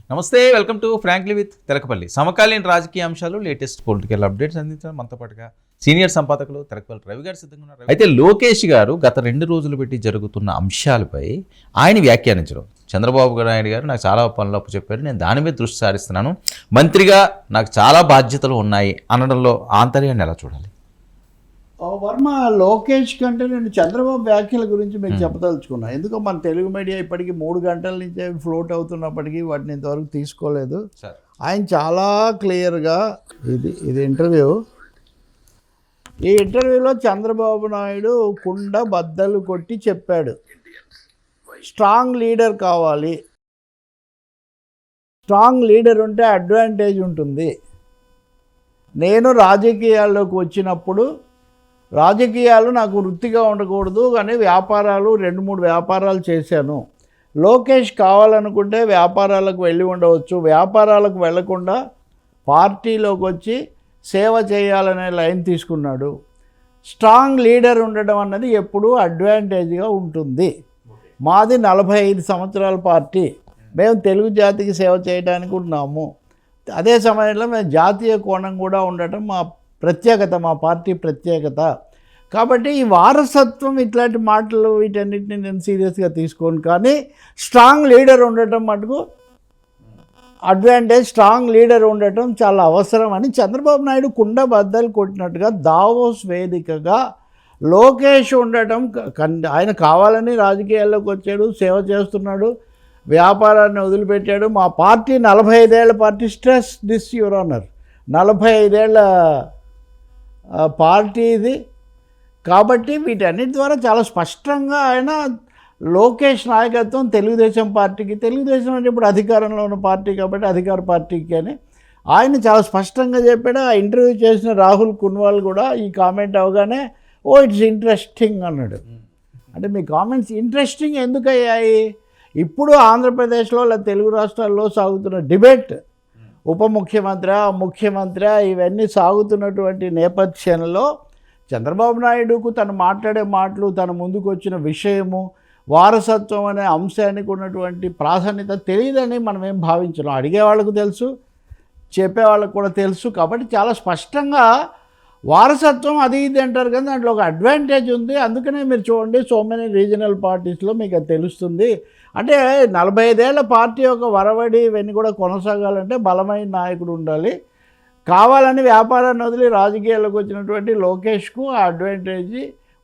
నమస్తే, welcome to frankly with Telakapalli. సమకాలీన రాజకీయ అంశాలు, లేటెస్ట్ పొలిటికల్ అప్డేట్స్ అందించడం మనతో పాటుగా సీనియర్ సంపాదకులు తెలకపల్లి రవి గారు సిద్ధంగా ఉన్నారు. అయితే లోకేష్ గారు గత 2 రోజులు పెట్టి జరుగుతున్న అంశాలపై ఆయన వ్యాఖ్యానించడం, చంద్రబాబు నాయుడు గారు నాకు చాలా పనులు చెప్పారు, నేను దాని మీద దృష్టి సారిస్తున్నాను, మంత్రిగా నాకు చాలా బాధ్యతలు ఉన్నాయి అనడంలో ఆంతర్యాన్ని ఎలా చూడాలి? వర్మ, లోకేష్ కంటే నేను చంద్రబాబు వ్యాఖ్యల గురించి మీకు చెప్పదలుచుకున్నా. ఎందుకో మన తెలుగు మీడియా ఇప్పటికీ 3 గంటల నుంచే ఫ్లోట్ అవుతున్నప్పటికీ వాటిని ఇంతవరకు తీసుకోలేదు. ఆయన చాలా క్లియర్గా ఇది ఇంటర్వ్యూ. ఈ ఇంటర్వ్యూలో చంద్రబాబు నాయుడు కుండ బద్దలు కొట్టి చెప్పాడు, స్ట్రాంగ్ లీడర్ కావాలి, స్ట్రాంగ్ లీడర్ ఉంటే అడ్వాంటేజ్ ఉంటుంది. నేను రాజకీయాల్లోకి వచ్చినప్పుడు రాజకీయాలు నాకు వృత్తిగా ఉండకూడదు, కానీ వ్యాపారాలు 2-3 వ్యాపారాలు చేశాను. లోకేష్ కావాలనుకుంటే వ్యాపారాలకు వెళ్ళి ఉండవచ్చు, వ్యాపారాలకు వెళ్లకుండా పార్టీలోకి వచ్చి సేవ చేయాలనే లైన్ తీసుకున్నాడు. స్ట్రాంగ్ లీడర్ ఉండడం అన్నది ఎప్పుడూ అడ్వాంటేజ్గా ఉంటుంది. మాది 45 సంవత్సరాల పార్టీ, మేము తెలుగు జాతికి సేవ చేయడానికి ఉన్నాము. అదే సమయంలో మేము జాతీయ కోణం కూడా ఉండటం మా ప్రత్యేకత, మా పార్టీ ప్రత్యేకత. కాబట్టి ఈ వారసత్వం ఇట్లాంటి మాటలు వీటన్నిటిని నేను సీరియస్గా తీసుకోను. కానీ స్ట్రాంగ్ లీడర్ ఉండటం మటుకు అడ్వాంటేజ్, స్ట్రాంగ్ లీడర్ ఉండటం చాలా అవసరం అని చంద్రబాబు నాయుడు కుండ బద్దలు కొట్టినట్టుగా దావోస్ వేదికగా లోకేష్ ఉండటం, ఆయన కావాలని రాజకీయాల్లోకి వచ్చాడు, సేవ చేస్తున్నాడు, వ్యాపారాన్ని వదిలిపెట్టాడు. మా పార్టీ 45 ఏళ్ల party, stress this your honour, 45 ఏళ్ల పార్టీ ఇది. కాబట్టి వీటన్నిటి ద్వారా చాలా స్పష్టంగా ఆయన లోకేష్ నాయకత్వం తెలుగుదేశం పార్టీకి, తెలుగుదేశం అంటే ఇప్పుడు అధికారంలో ఉన్న పార్టీ కాబట్టి అధికార పార్టీకి అని ఆయన చాలా స్పష్టంగా చెప్పాడు. ఆ ఇంటర్వ్యూ చేసిన రాహుల్ కున్వాల్ కూడా ఈ కామెంట్ అవగానే ఇట్స్ ఇంట్రెస్టింగ్ అన్నాడు. అంటే మీ కామెంట్స్ ఇంట్రెస్టింగ్ ఎందుకు అయ్యాయి? ఇప్పుడు ఆంధ్రప్రదేశ్లో లేదా తెలుగు రాష్ట్రాల్లో సాగుతున్న డిబేట్, ఉప ముఖ్యమంత్రి, ముఖ్యమంత్రి, ఇవన్నీ సాగుతున్నటువంటి నేపథ్యంలో చంద్రబాబు నాయుడుకు తను మాట్లాడే మాటలు, తన ముందుకు వచ్చిన విషయము, వారసత్వం అనే అంశానికి ఉన్నటువంటి ప్రాధాన్యత తెలియదని మనం ఏం భావించడం. అడిగే వాళ్ళకు తెలుసు, చెప్పేవాళ్ళకు కూడా తెలుసు. కాబట్టి చాలా స్పష్టంగా వారసత్వం అది ఇది అంటారు, కానీ దాంట్లో ఒక అడ్వాంటేజ్ ఉంది. అందుకనే మీరు చూడండి, సో మెనీ రీజనల్ పార్టీస్లో మీకు అది తెలుస్తుంది. అంటే 45 ఏళ్ల పార్టీ యొక్క వరవడి ఇవన్నీ కూడా కొనసాగాలంటే బలమైన నాయకుడు ఉండాలి. కావాలని వ్యాపారాన్ని వదిలి రాజకీయాల్లోకి వచ్చినటువంటి లోకేష్కు ఆ అడ్వాంటేజ్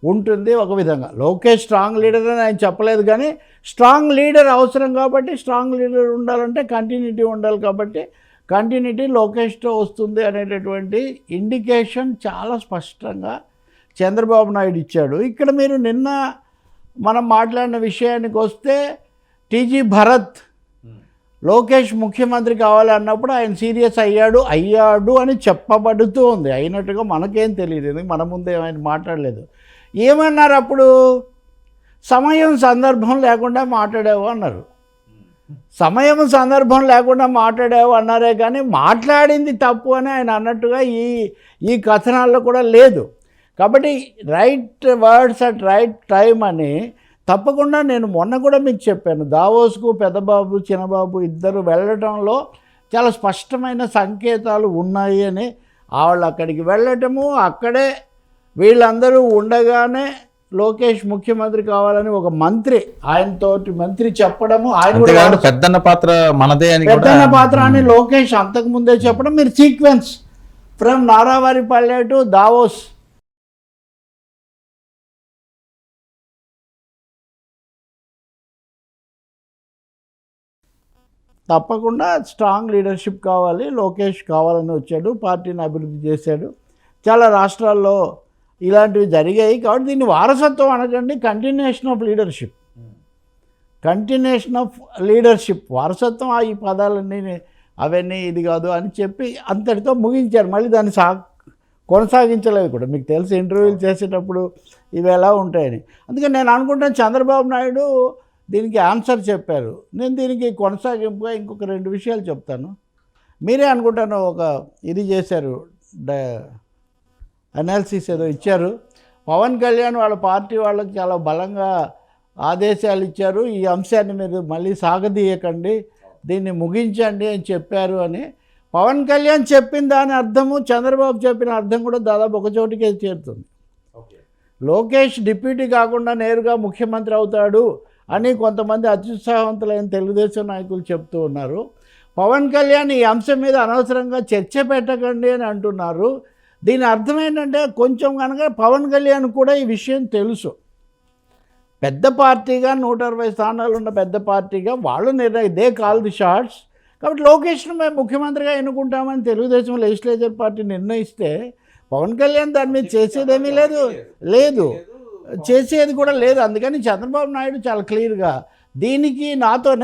ఉంటుంది ఒక విధంగా. లోకేష్ స్ట్రాంగ్ లీడర్ అని ఆయన చెప్పలేదు, కానీ స్ట్రాంగ్ లీడర్ అవసరం కాబట్టి, స్ట్రాంగ్ లీడర్ ఉండాలంటే కంటిన్యూటీ ఉండాలి కాబట్టి కంటిన్యూటీ లోకేష్తో వస్తుంది అనేటటువంటి ఇండికేషన్ చాలా స్పష్టంగా చంద్రబాబు నాయుడు ఇచ్చాడు. ఇక్కడ మీరు నిన్న మనం మాట్లాడిన విషయానికి వస్తే, టీజీ భరత్ లోకేష్ ముఖ్యమంత్రి కావాలి అన్నప్పుడు ఆయన సీరియస్ అయ్యాడు అని చెప్పబడుతూ ఉంది. అయినట్టుగా మనకేం తెలియదు, ఎందుకు మన ముందే ఆయన మాట్లాడలేదు. ఏమన్నారు అప్పుడు? సమయం సందర్భం లేకుండా మాట్లాడావు అన్నారు. సమయం సందర్భం లేకుండా మాట్లాడావు అన్నారే కానీ మాట్లాడింది తప్పు అని ఆయన అన్నట్టుగా ఈ కథనాల్లో కూడా లేదు. కాబట్టి right words at right time అని తప్పకుండా నేను మొన్న కూడా మీకు చెప్పాను, దావోస్కు పెద్దబాబు చిన్నబాబు ఇద్దరు వెళ్ళటంలో చాలా స్పష్టమైన సంకేతాలు ఉన్నాయి అని. వాళ్ళు అక్కడికి వెళ్ళటము, అక్కడే వీళ్ళందరూ ఉండగానే లోకేష్ ముఖ్యమంత్రి కావాలని ఒక మంత్రి, ఆయనతోటి మంత్రి చెప్పడము, ఆయన కూడా పెద్దన్న పాత్ర మనదే అని, పెద్దన్న పాత్ర అని లోకేష్ అంతకుముందే చెప్పడం. మీరు sequence from Naravaripalle to Davos, తప్పకుండా స్ట్రాంగ్ లీడర్షిప్ కావాలి, లోకేష్ కావాలని వచ్చాడు, పార్టీని అభివృద్ధి చేశాడు. చాలా రాష్ట్రాల్లో ఇలాంటివి జరిగాయి. కాబట్టి దీన్ని వారసత్వం అనకండి, continuation of leadership, continuation of leadership. వారసత్వం ఈ పదాలన్నీ అవన్నీ ఇది కాదు అని చెప్పి అంతటితో ముగించారు. మళ్ళీ దాన్ని కొనసాగించలేదు కూడా. మీకు తెలిసి ఇంటర్వ్యూలు చేసేటప్పుడు ఇవి ఎలా ఉంటాయని. అందుకని నేను అనుకుంటాను చంద్రబాబు నాయుడు దీనికి ఆన్సర్ చెప్పారు. నేను దీనికి కొనసాగింపుగా ఇంకొక 2 విషయాలు చెప్తాను. మీరే అనుకుంటాను ఒక ఇది చేశారు, అనాలిసిస్ ఏదో ఇచ్చారు. పవన్ కళ్యాణ్ వాళ్ళ పార్టీ వాళ్ళకి చాలా బలంగా ఆదేశాలు ఇచ్చారు, ఈ అంశాన్ని మీరు మళ్ళీ సాగదీయకండి, దీన్ని ముగించండి అని చెప్పారు అని పవన్ కళ్యాణ్ చెప్పిన దాని అర్థము చంద్రబాబు చెప్పిన అర్థం కూడా దాదాపు ఒక చోటికే చేరుతుంది. లోకేష్ డిప్యూటీ కాకుండా నేరుగా ముఖ్యమంత్రి అవుతాడు అని కొంతమంది అత్యుత్సాహవంతులైన తెలుగుదేశం నాయకులు చెప్తూ ఉన్నారు. పవన్ కళ్యాణ్ ఈ అంశం మీద అనవసరంగా చర్చ పెట్టకండి అని అంటున్నారు. దీని అర్థం ఏంటంటే కొంచెం కనుక పవన్ కళ్యాణ్ కూడా ఈ విషయం తెలుసు. పెద్ద పార్టీగా 120 స్థానాలు ఉన్న పెద్ద పార్టీగా వాళ్ళు దే కాల్ ది షార్ట్స్. కాబట్టి లోకేష్ను మేము ముఖ్యమంత్రిగా ఎన్నుకుంటామని తెలుగుదేశం లెజిస్లేచర్ పార్టీ నిర్ణయిస్తే పవన్ కళ్యాణ్ దాని మీద చేసేదేమీ లేదు చేసేది కూడా లేదు. అందుకని చంద్రబాబు నాయుడు చాలా క్లియర్గా దీనికి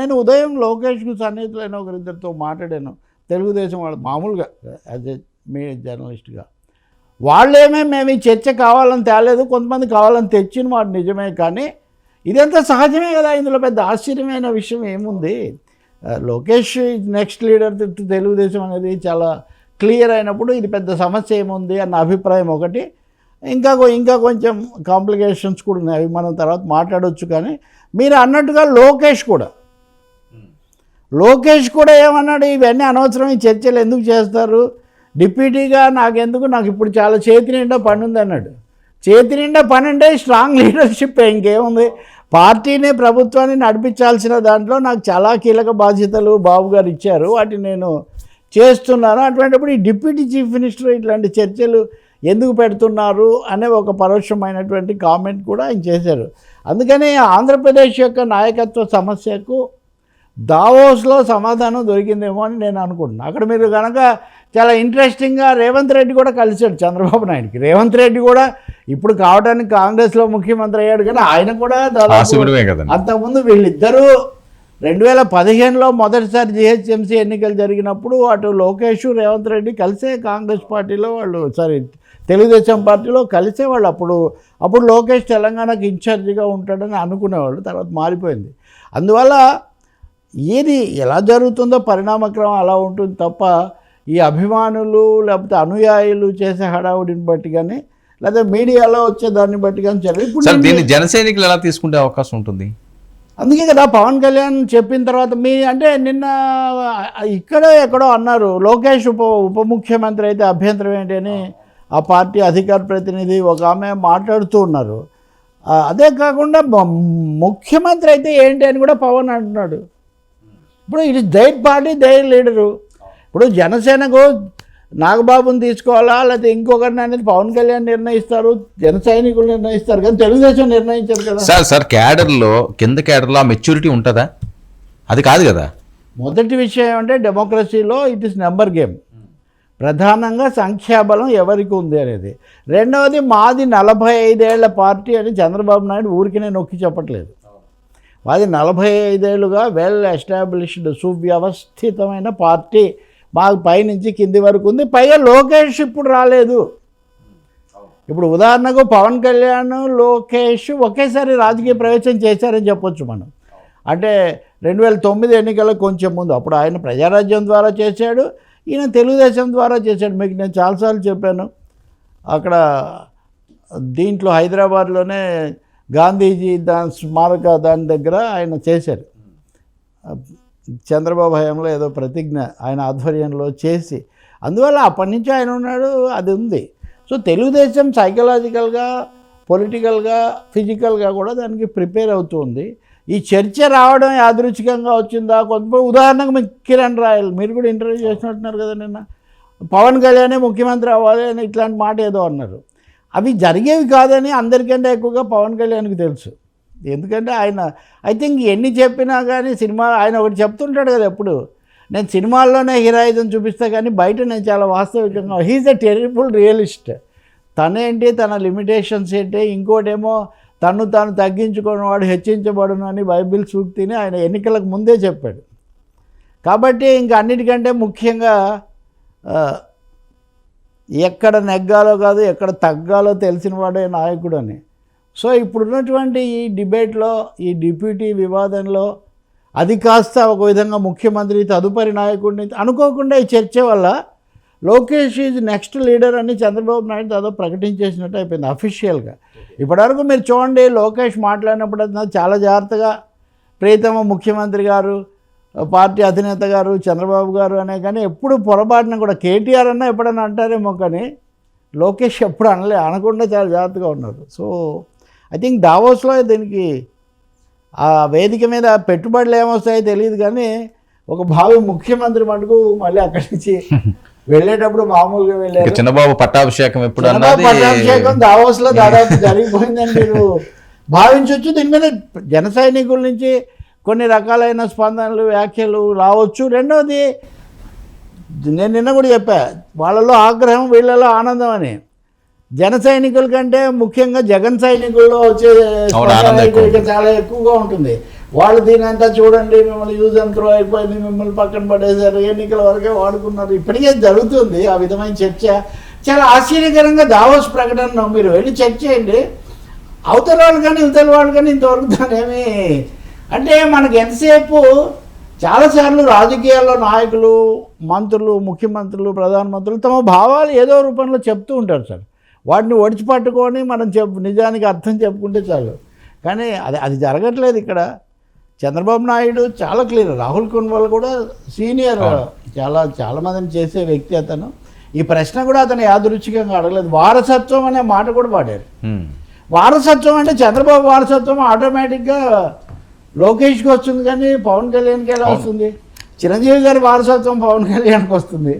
నేను ఉదయం లోకేష్కు సన్నిహితులైన ఒకరిద్దరితో మాట్లాడాను, తెలుగుదేశం వాళ్ళు మామూలుగా యాజ్ ఏ మీ జర్నలిస్ట్గా. మేము ఈ చర్చ కావాలని తేలేదు, కొంతమంది కావాలని తెచ్చిన మాట నిజమే, కానీ ఇదంతా సహజమే కదా, ఇందులో పెద్ద ఆశ్చర్యమైన విషయం ఏముంది. లోకేష్ నెక్స్ట్ లీడర్ తెలుగుదేశం అనేది చాలా క్లియర్ అయినప్పుడు ఇది పెద్ద సమస్య ఏముంది అన్న అభిప్రాయం ఒకటి. ఇంకా కొంచెం కాంప్లికేషన్స్ కూడా ఉన్నాయి, అవి మనం తర్వాత మాట్లాడవచ్చు. కానీ మీరు అన్నట్టుగా లోకేష్ కూడా ఏమన్నాడు, ఇవన్నీ అనవసరం, ఈ చర్చలు ఎందుకు చేస్తారు, డిప్యూటీగా నాకు ఇప్పుడు చాలా చేతి నిండా పని ఉంది అన్నాడు. చేతి నిండా పని అంటే స్ట్రాంగ్ లీడర్షిప్, ఇంకేముంది. పార్టీని ప్రభుత్వాన్ని నడిపించాల్సిన దాంట్లో నాకు చాలా కీలక బాధ్యతలు బాబు గారు ఇచ్చారు, వాటిని నేను చేస్తున్నాను. అటువంటిప్పుడు ఈ డిప్యూటీ చీఫ్ మినిస్టర్ ఇట్లాంటి చర్చలు ఎందుకు పెడుతున్నారు అనే ఒక పరోక్షమైనటువంటి కామెంట్ కూడా ఆయన చేశారు. అందుకని ఆంధ్రప్రదేశ్ యొక్క నాయకత్వ సమస్యకు దావోస్లో సమాధానం దొరికిందేమో అని నేను అనుకుంటున్నాను. అక్కడ మీరు కనుక చాలా ఇంట్రెస్టింగ్గా రేవంత్ రెడ్డి కూడా కలిశాడు చంద్రబాబు నాయుడుకి. రేవంత్ రెడ్డి కూడా ఇప్పుడు కావడానికి కాంగ్రెస్లో ముఖ్యమంత్రి అయ్యాడు, కానీ ఆయన కూడా అంతకుముందు వీళ్ళిద్దరూ 2015లో మొదటిసారి జిహెచ్ఎంసీ ఎన్నికలు జరిగినప్పుడు అటు లోకేష్ రేవంత్ రెడ్డి కలిసే కాంగ్రెస్ పార్టీలో తెలుగుదేశం పార్టీలో కలిసే వాళ్ళు. అప్పుడు లోకేష్ తెలంగాణకు ఇన్ఛార్జిగా ఉంటాడని అనుకునేవాళ్ళు, తర్వాత మారిపోయింది. అందువల్ల ఏది ఎలా జరుగుతుందో పరిణామక్రమం అలా ఉంటుంది తప్ప ఈ అభిమానులు లేకపోతే అనుయాయులు చేసే హడావుడిని బట్టి కానీ లేదా మీడియాలో వచ్చే దాన్ని బట్టి కానీ ఇప్పుడు దీన్ని జన సైనికులు ఎలా తీసుకునే అవకాశం ఉంటుంది. అందుకే కదా పవన్ కళ్యాణ్ చెప్పిన తర్వాత అంటే నిన్న ఎక్కడో అన్నారు, లోకేష్ ఉప ముఖ్యమంత్రి అయితే అభ్యంతరం ఏంటి అని ఆ పార్టీ అధికార ప్రతినిధి ఒక ఆమె మాట్లాడుతూ ఉన్నారు. అదే కాకుండా ముఖ్యమంత్రి అయితే ఏంటి అని కూడా పవన్ అంటున్నాడు. ఇప్పుడు ఇది దైర్ పార్టీ దైర్ లీడరు. ఇప్పుడు జనసేనకు నాగబాబుని తీసుకోవాలా లేకపోతే ఇంకొకరిని అనేది పవన్ కళ్యాణ్ నిర్ణయిస్తారు, జన సైనికులు నిర్ణయిస్తారు, కానీ తెలుగుదేశం నిర్ణయించారు కదా. సార్ క్యాడర్లో కింద క్యాడర్లో ఆ మెచ్యూరిటీ ఉంటుందా? అది కాదు కదా. మొదటి విషయం ఏమంటే డెమోక్రసీలో ఇట్ ఈస్ నెంబర్ గేమ్. ప్రధానంగా సంఖ్యాబలం ఎవరికి ఉంది అనేది. రెండవది మాది 45 ఏళ్ల పార్టీ అని చంద్రబాబు నాయుడు ఊరికి నొక్కి చెప్పట్లేదు. మాది 45 ఏళ్ళుగా వెల్ ఎస్టాబ్లిష్డ్ సువ్యవస్థితమైన పార్టీ, మాకు పైనుంచి కింది వరకు ఉంది. పైగా లోకేష్ ఇప్పుడు రాలేదు. ఇప్పుడు ఉదాహరణకు పవన్ కళ్యాణ్ లోకేష్ ఒకేసారి రాజకీయ ప్రవేశం చేశారని చెప్పొచ్చు మనం. అంటే 2009 ఎన్నికలకు కొంచెం ముందు, అప్పుడు ఆయన ప్రజారాజ్యం ద్వారా చేశాడు, ఈయన తెలుగుదేశం ద్వారా చేశాడు. మీకు నేను చాలాసార్లు చెప్పాను, అక్కడ దీంట్లో హైదరాబాద్లోనే గాంధీజీ స్మారక దాని దగ్గర ఆయన చేశారు. చంద్రబాబు హయాంలో ఏదో ప్రతిజ్ఞ ఆయన ఆధ్వర్యంలో చేసి, అందువల్ల అప్పటి నుంచి ఆయన ఉన్నాడు, అది ఉంది. సో తెలుగుదేశం సైకలాజికల్గా, పొలిటికల్గా, ఫిజికల్గా కూడా దానికి ప్రిపేర్ అవుతుంది. ఈ చర్చ రావడం యాదృచ్ఛికంగా వచ్చిందా? ఉదాహరణకు మీకు కిరణ్ రాయల్, మీరు కూడా ఇంటర్వ్యూ చేసినట్టున్నారు కదా నిన్న, పవన్ కళ్యాణే ముఖ్యమంత్రి అవ్వాలి అని ఇట్లాంటి మాట ఏదో అన్నారు. అవి జరిగేవి కాదని అందరికంటే ఎక్కువగా పవన్ కళ్యాణ్కి తెలుసు. ఎందుకంటే ఆయన ఐ థింక్ ఎన్ని చెప్పినా కానీ ఆయన ఒకటి చెప్తుంటాడు కదా ఎప్పుడు, నేను సినిమాల్లోనే హీరోయిజం చూపిస్తా కానీ బయట నేను చాలా వాస్తవికంగా, హీఈస్ ఎ టెరిబుల్ రియలిస్ట్. తనేంటి, తన లిమిటేషన్స్ ఏంటి, ఇంకోటేమో తాను తగ్గించుకున్నవాడు హెచ్చించబడును అని బైబిల్ సూక్తిని ఆయన ఎన్నికలకు ముందే చెప్పాడు. కాబట్టి ఇంకా అన్నిటికంటే ముఖ్యంగా ఎక్కడ నెగ్గాలో కాదు ఎక్కడ తగ్గాలో తెలిసిన వాడే నాయకుడు అని. సో ఇప్పుడున్నటువంటి ఈ డిబేట్లో, ఈ డిప్యూటీ వివాదంలో అది కాస్త ఒక విధంగా ముఖ్యమంత్రి తదుపరి నాయకుడిని అనుకోకుండా ఈ చర్చ వల్ల లోకేష్ ఈజ్ నెక్స్ట్ లీడర్ అని చంద్రబాబు నాయుడు దాదాపు ప్రకటించేసినట్టు అయిపోయింది అఫీషియల్గా. ఇప్పటివరకు మీరు చూడండి, లోకేష్ మాట్లాడినప్పుడు చాలా జాగ్రత్తగా ప్రియతమ ముఖ్యమంత్రి గారు పార్టీ అధినేత గారు చంద్రబాబు గారు అనే కానీ ఎప్పుడు పొరపాటున కూడా కేటీఆర్ అన్నా ఎప్పుడైనా అంటారేమో కానీ లోకేష్ ఎప్పుడు అనకుండా చాలా జాగ్రత్తగా ఉన్నారు. సో ఐ థింక్ దావోస్లో దీనికి ఆ వేదిక మీద పెట్టుబడులు ఏమొస్తాయో తెలియదు కానీ ఒక భావి ముఖ్యమంత్రి మటుకు మళ్ళీ అక్కడి నుంచి వెళ్ళేటప్పుడు మామూలుగా వెళ్ళారు. చంద్రబాబు పట్టాభిషేకం ఎప్పుడు పట్టాభిషేకం దావోస్లో దాదాపు జరిగిపోయిందని మీరు భావించవచ్చు. దీని మీద జన సైనికుల నుంచి కొన్ని రకాలైన స్పందనలు వ్యాఖ్యలు రావచ్చు. రెండవది నేను నిన్న కూడా చెప్పా, వాళ్ళలో ఆగ్రహం వీళ్ళలో ఆనందం అని. జన సైనికుల కంటే ముఖ్యంగా జగన్ సైనికుల్లో వచ్చే చాలా ఎక్కువగా ఉంటుంది. వాళ్ళు దీనంతా చూడండి మిమ్మల్ని యూజ్ అండ్ త్రో అయిపోయింది, మిమ్మల్ని పక్కన పడేశారు, ఎన్నికల వరకే వాడుకున్నారు, ఇప్పటికే జరుగుతుంది ఆ విధమైన చర్చ. చాలా ఆశ్చర్యకరంగా దావోస్ ప్రకటన మీరు వెళ్ళి చెక్ చేయండి. అవతల వాళ్ళు కానీ ఇవతల వాళ్ళు కానీ ఇంతవరకు దానేమి అంటే మనకి ఎంతసేపు చాలాసార్లు రాజకీయాల్లో నాయకులు, మంత్రులు, ముఖ్యమంత్రులు, ప్రధానమంత్రులు తమ భావాలు ఏదో రూపంలో చెప్తూ ఉంటారు సార్. వాటిని ఒడిచిపట్టుకొని మనం నిజానికి అర్థం చెప్పుకుంటే చాలు. కానీ అది జరగట్లేదు ఇక్కడ. చంద్రబాబు నాయుడు చాలా క్లియర్. రాహుల్ కున్వాల్ కూడా సీనియర్, చాలామందిని చేసే వ్యక్తి అతను. ఈ ప్రశ్న కూడా అతను యాదృచ్ఛికంగా అడగలేదు. వారసత్వం అనే మాట కూడా పాడారు. వారసత్వం అంటే చంద్రబాబు వారసత్వం ఆటోమేటిక్గా లోకేష్కి వస్తుంది కానీ పవన్ కళ్యాణ్కి ఎలా వస్తుంది? చిరంజీవి గారి వారసత్వం పవన్ కళ్యాణ్కి వస్తుంది,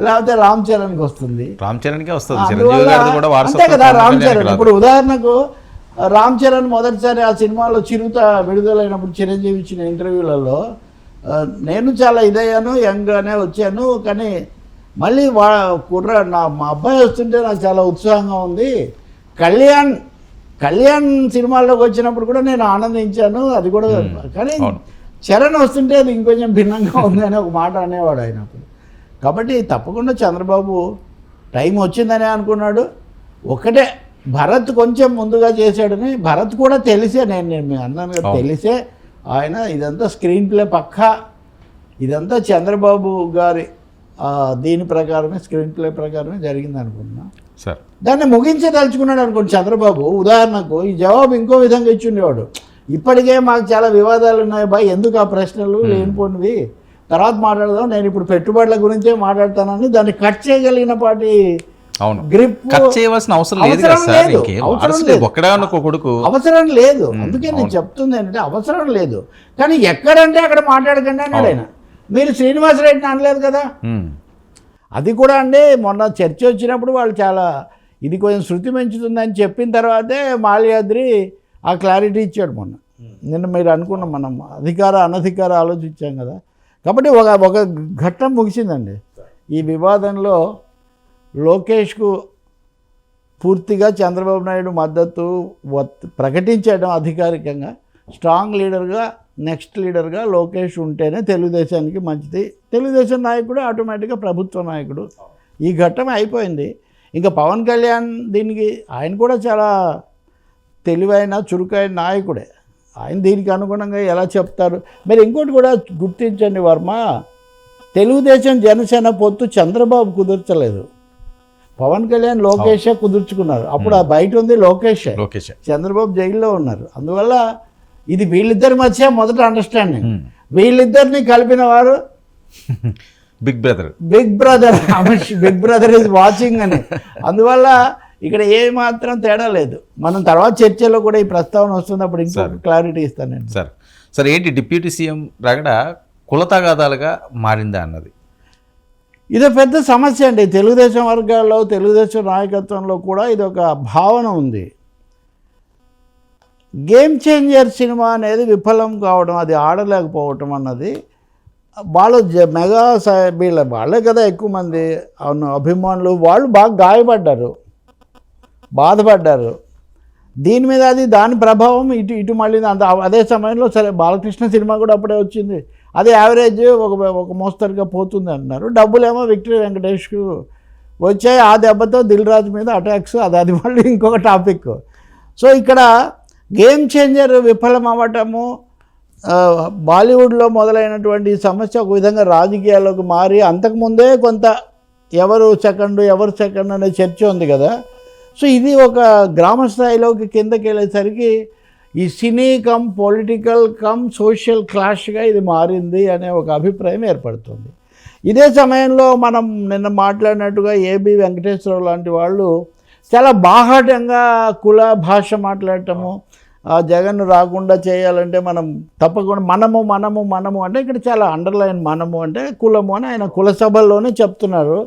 లేకపోతే రామ్ చరణ్కి వస్తుంది. అంతే కదా రామ్ చరణ్. ఇప్పుడు ఉదాహరణకు రామ్ చరణ్ మొదటిసారి ఆ సినిమాలో చిరుత విడుదలైనప్పుడు చిరంజీవి ఇచ్చిన ఇంటర్వ్యూలలో నేను చాలా ఇదయ్యాను, యంగ్గానే వచ్చాను, కానీ మళ్ళీ మా అబ్బాయి వస్తుంటే నాకు చాలా ఉత్సాహంగా ఉంది. కళ్యాణ్ సినిమాల్లోకి వచ్చినప్పుడు కూడా నేను ఆనందించాను, అది కూడా. కానీ చరణ్ వస్తుంటే అది ఇంకొంచెం భిన్నంగా ఉంది అని ఒక మాట అనేవాడు అయినప్పుడు. కాబట్టి తప్పకుండా చంద్రబాబు టైం వచ్చిందనే అనుకున్నాడు. ఒకటే భరత్ కొంచెం ముందుగా చేశాడని, భరత్ కూడా తెలిసే, నేను అన్నాను కదా, తెలిసే ఆయన ఇదంతా స్క్రీన్ ప్లే పక్కా, ఇదంతా చంద్రబాబు గారి దీని ప్రకారమే, స్క్రీన్ ప్లే ప్రకారమే జరిగింది అనుకున్నా. దాన్ని ముగించదలుచుకున్నాడు అనుకోండి చంద్రబాబు. ఉదాహరణకు ఈ జవాబు ఇంకో విధంగా ఇచ్చిండేవాడు, ఇప్పటికే మాకు చాలా వివాదాలు ఉన్నాయి బాయ్, ఎందుకు ఆ ప్రశ్నలు లేనిపోనివి, తర్వాత మాట్లాడదాం, నేను ఇప్పుడు పెట్టుబడుల గురించే మాట్లాడతానని దాన్ని కట్ చేయగలిగిన పాటి గ్రిప్ అవసరం లేదు. అందుకే నేను చెప్తుంది ఏంటంటే అవసరం లేదు, కానీ ఎక్కడంటే అక్కడ మాట్లాడకండి అన్నాడు ఆయన. మీరు శ్రీనివాసరెడ్డిని అనలేదు కదా. అది కూడా అండి మొన్న చర్చ వచ్చినప్పుడు వాళ్ళు చాలా ఇది కొంచెం శృతి పెంచుతుందని చెప్పిన తర్వాతే మాల్యాద్రి ఆ క్లారిటీ ఇచ్చాడు మొన్న. నిన్న మీరు అనుకున్నాం మనం అధికార అనధికార ఆలోచించాం కదా. కాబట్టి ఒక ఘట్టం ముగిసిందండి ఈ వివాదంలో. లోకేష్కు పూర్తిగా చంద్రబాబు నాయుడు మద్దతు ప్రకటించడం అధికారికంగా. స్ట్రాంగ్ లీడర్గా, నెక్స్ట్ లీడర్గా లోకేష్ ఉంటేనే తెలుగుదేశానికి మంచిది. తెలుగుదేశం నాయకుడు ఆటోమేటిక్గా ప్రభుత్వ నాయకుడు. ఈ ఘట్టం అయిపోయింది. ఇంకా పవన్ కళ్యాణ్ దీనికి ఆయన కూడా చాలా తెలివైన చురుకైన నాయకుడే. ఆయన దీనికి అనుగుణంగా ఎలా చెప్తారు. మీరు ఇంకోటి కూడా గుర్తించండి వర్మ, తెలుగుదేశం జనసేన పొత్తు చంద్రబాబు కుదర్చలేదు, పవన్ కళ్యాణ్ లోకేషే కుదుర్చుకున్నారు. అప్పుడు ఆ బయట ఉంది లోకేషే, చంద్రబాబు జైల్లో ఉన్నారు. అందువల్ల ఇది వీళ్ళిద్దరి మధ్య మొదట అండర్స్టాండింగ్. వీళ్ళిద్దరిని కలిపిన వారు big brother big brother is watching అని. అందువల్ల ఇక్కడ ఏ మాత్రం తేడా లేదు. మనం తర్వాత చర్చలో కూడా ఈ ప్రస్తావన వస్తుంది, అప్పుడు ఇంకా క్లారిటీ ఇస్తాను నేను. సార్ ఏంటి డిప్యూటీ సీఎం రగడ కులతగాదాలుగా మారిందా అన్నది ఇది పెద్ద సమస్య అండి. తెలుగుదేశం వర్గాల్లో, తెలుగుదేశం నాయకత్వంలో కూడా ఇది ఒక భావన ఉంది. గేమ్ చేంజర్ సినిమా అనేది విఫలం కావడం, అది ఆడలేకపోవటం అన్నది వాళ్ళు మెగా వాళ్ళే కదా ఎక్కువ మంది అభిమానులు, వాళ్ళు బాగా గాయపడ్డారు, బాధపడ్డారు. దీని మీద దాని ప్రభావం ఇటు మళ్ళీ అదే సమయంలో సరే బాలకృష్ణ సినిమా కూడా అప్పుడే వచ్చింది, అది యావరేజ్ ఒక మోస్తరుగా పోతుంది అంటున్నారు. డబ్బులేమో విక్టరీ వెంకటేష్కు వచ్చాయి, ఆ దెబ్బతో దిల్ రాజు మీద అటాక్స్, అది మళ్ళీ ఇంకొక టాపిక్. సో ఇక్కడ గేమ్ చేంజర్ విఫలం అవ్వటము, బాలీవుడ్లో మొదలైనటువంటి సమస్య ఒక విధంగా రాజకీయాల్లోకి మారి, అంతకుముందే కొంత ఎవరు సెకండ్ అనే చర్చ ఉంది కదా. సో ఇది ఒక గ్రామ స్థాయిలోకి కిందకి వెళ్ళేసరికి ఈ సినీ కమ్ పొలిటికల్ కమ్ సోషల్ క్లాష్గా ఇది మారింది అనే ఒక అభిప్రాయం ఏర్పడుతుంది. ఇదే సమయంలో మనం నిన్న మాట్లాడినట్టుగా ఏబి వెంకటేశ్వరరావు లాంటి వాళ్ళు చాలా బాహాటంగా కుల భాష మాట్లాడటము, జగన్ రాకుండా చేయాలంటే మనం తప్పకుండా మనము అంటే ఇక్కడ చాలా అండర్లైన్ మనము అంటే కులము అని ఆయన కుల సభల్లోనే చెప్తున్నారు.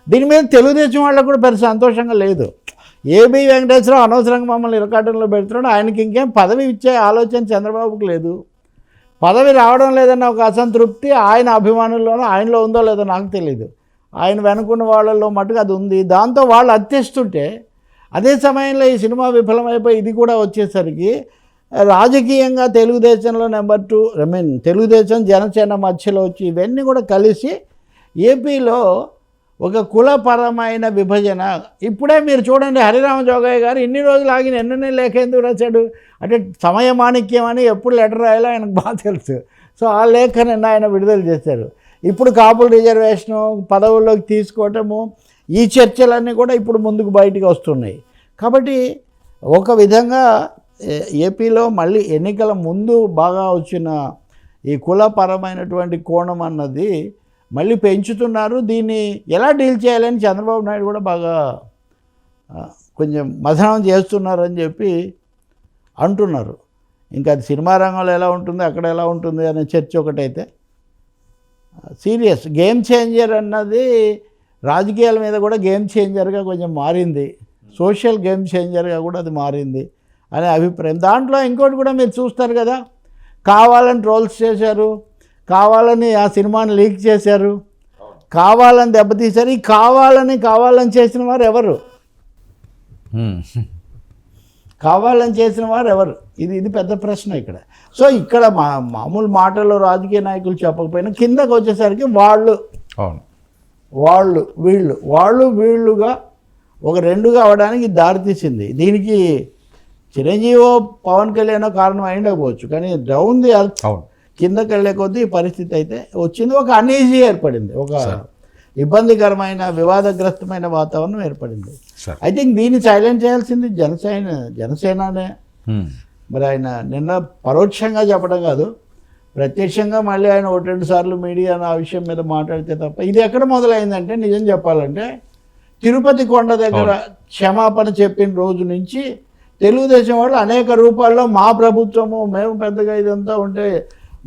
దీని మీద తెలుగుదేశం వాళ్ళకు కూడా పెద్ద సంతోషంగా లేదు. ఏబి వెంకటేశ్వరరావు అనవసరంగా మమ్మల్ని ఇరకాటంలో పెడుతున్నాడు, ఆయనకి ఇంకేం పదవి ఇచ్చే ఆలోచన చంద్రబాబుకు లేదు, పదవి రావడం లేదన్న ఒక అసంతృప్తి ఆయన అభిమానుల్లోనూ ఆయనలో ఉందో లేదో నాకు తెలియదు, ఆయన వెనుకున్న వాళ్ళల్లో మటుకు అది ఉంది. దాంతో వాళ్ళు అత్యస్తుంటే అదే సమయంలో ఈ సినిమా విఫలమైపోయి ఇది కూడా వచ్చేసరికి రాజకీయంగా తెలుగుదేశంలో నెంబర్ 2 తెలుగుదేశం జనసేన మధ్యలో వచ్చి ఇవన్నీ కూడా కలిసి ఏపీలో ఒక కులపరమైన విభజన. ఇప్పుడే మీరు చూడండి, హరిరామ జోగయ్య గారు ఇన్ని రోజులు ఆగిన ఎన్ననే లేఖ ఎందుకు రాశాడు అంటే సమయమాణిక్యం అని ఎప్పుడు లెటర్ రాయాలో ఆయనకు బాగా తెలుసు. సో ఆ లేఖ నిన్న ఆయన విడుదల చేశారు. ఇప్పుడు కాపుల రిజర్వేషను పదవుల్లోకి తీసుకోవటము, ఈ చర్చలన్నీ కూడా ఇప్పుడు ముందుకు బయటికి వస్తున్నాయి. కాబట్టి ఒక విధంగా ఏపీలో మళ్ళీ ఎన్నికల ముందు బాగా వచ్చిన ఈ కులపరమైనటువంటి కోణం అన్నది మళ్ళీ పెంచుతున్నారు. దీన్ని ఎలా డీల్ చేయాలని చంద్రబాబు నాయుడు కూడా బాగా కొంచెం మథనం చేస్తున్నారని చెప్పి అంటున్నారు. ఇంకా అది సినిమా రంగంలో ఎలా ఉంటుంది, అక్కడ ఎలా ఉంటుంది అనే చర్చ ఒకటైతే సీరియస్ గేమ్ చేంజర్ అన్నది రాజకీయాల మీద కూడా గేమ్ చేంజర్గా కొంచెం మారింది, సోషల్ గేమ్ చేంజర్గా కూడా అది మారింది అనే అభిప్రాయం. దాంట్లో ఇంకోటి కూడా మీరు చూస్తారు కదా, కావాలని ట్రోల్స్ చేశారు, కావాలని ఆ సినిమాని లీక్ చేశారు, కావాలని దెబ్బతీశారు. ఈ కావాలని చేసిన వారు ఎవరు? కావాలని చేసిన వారు ఎవరు? ఇది పెద్ద ప్రశ్న ఇక్కడ. సో ఇక్కడ మామూలు మాటల్లో రాజకీయ నాయకులు చెప్పకపోయినా కిందకు వచ్చేసరికి వాళ్ళు వీళ్ళుగా ఒక రెండుగా అవడానికి దారితీసింది. దీనికి చిరంజీవి పవన్ కళ్యాణ్ కారణం అయిండకపోవచ్చు, కానీ డౌన్ ది అర్త్ కిందకి వెళ్ళే కొద్దీ ఈ పరిస్థితి అయితే వచ్చింది. ఒక అనీజీ ఏర్పడింది, ఒక ఇబ్బందికరమైన వివాదగ్రస్తమైన వాతావరణం ఏర్పడింది. ఐ థింక్ దీన్ని సైలెంట్ చేయాల్సింది జనసేననే. మరి ఆయన నిన్న పరోక్షంగా చెప్పడం కాదు, ప్రత్యక్షంగా మళ్ళీ ఆయన 1-2 సార్లు మీడియా ఆ విషయం మీద మాట్లాడితే తప్ప. ఇది ఎక్కడ మొదలైందంటే నిజం చెప్పాలంటే తిరుపతి కొండ దగ్గర క్షమాపణ చెప్పిన రోజు నుంచి తెలుగుదేశం వాళ్ళు అనేక రూపాల్లో మా ప్రభుత్వము, మేము పెద్దగా ఇదంతా ఉంటే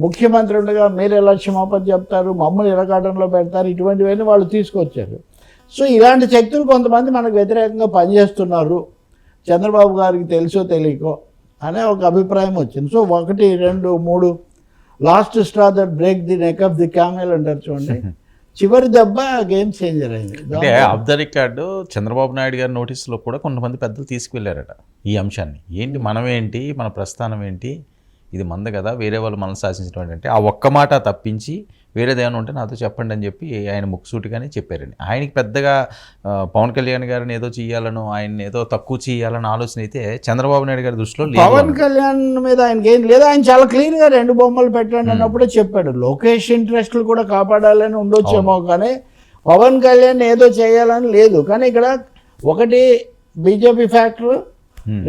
ముఖ్యమంత్రి ఉండగా మీరు ఎలా క్షమాపణ చెప్తారు, మమ్మల్ని ఇరకాటంలో పెడతారు, ఇటువంటివన్నీ వాళ్ళు తీసుకొచ్చారు. సో ఇలాంటి శక్తులు కొంతమంది మనకు వ్యతిరేకంగా పనిచేస్తున్నారు, చంద్రబాబు గారికి తెలుసో తెలియకో అనే ఒక అభిప్రాయం వచ్చింది. So 1, 2, 3 last straw that break the neck of the camel అంటారు చూడండి, చివరి దెబ్బ గేమ్ చేంజర్ అయింది. అంటే of the record Chandrababu Naidu గారి నోటీసులో కూడా కొంతమంది పెద్దలు తీసుకువెళ్ళారట ఈ అంశాన్ని. ఏంటి మనమేంటి, మన ప్రస్థానం ఏంటి, ఇది మంద కదా, వేరే వాళ్ళు మనల్ని శాసించడం అంటే ఆ ఒక్క మాట తప్పించి వేరేదేమైనా ఉంటే నాతో చెప్పండి అని చెప్పి ఆయన ముక్కుసూటిగానే చెప్పారండి. ఆయనకి పెద్దగా పవన్ కళ్యాణ్ గారిని ఏదో చేయాలను, ఆయన ఏదో తక్కువ చేయాలని ఆలోచన అయితే చంద్రబాబు నాయుడు గారి దృష్టిలో లేదు. పవన్ కళ్యాణ్ మీద ఆయనకి ఏం లేదు, ఆయన చాలా క్లీన్గా 2 బొమ్మలు పెట్టండి అన్నప్పుడే చెప్పాడు. లోకేష్ ఇంట్రెస్ట్లు కూడా కాపాడాలని ఉండొచ్చేమో, కానీ పవన్ కళ్యాణ్ ఏదో చేయాలని లేదు. కానీ ఇక్కడ ఒకటి బీజేపీ ఫ్యాక్టర్,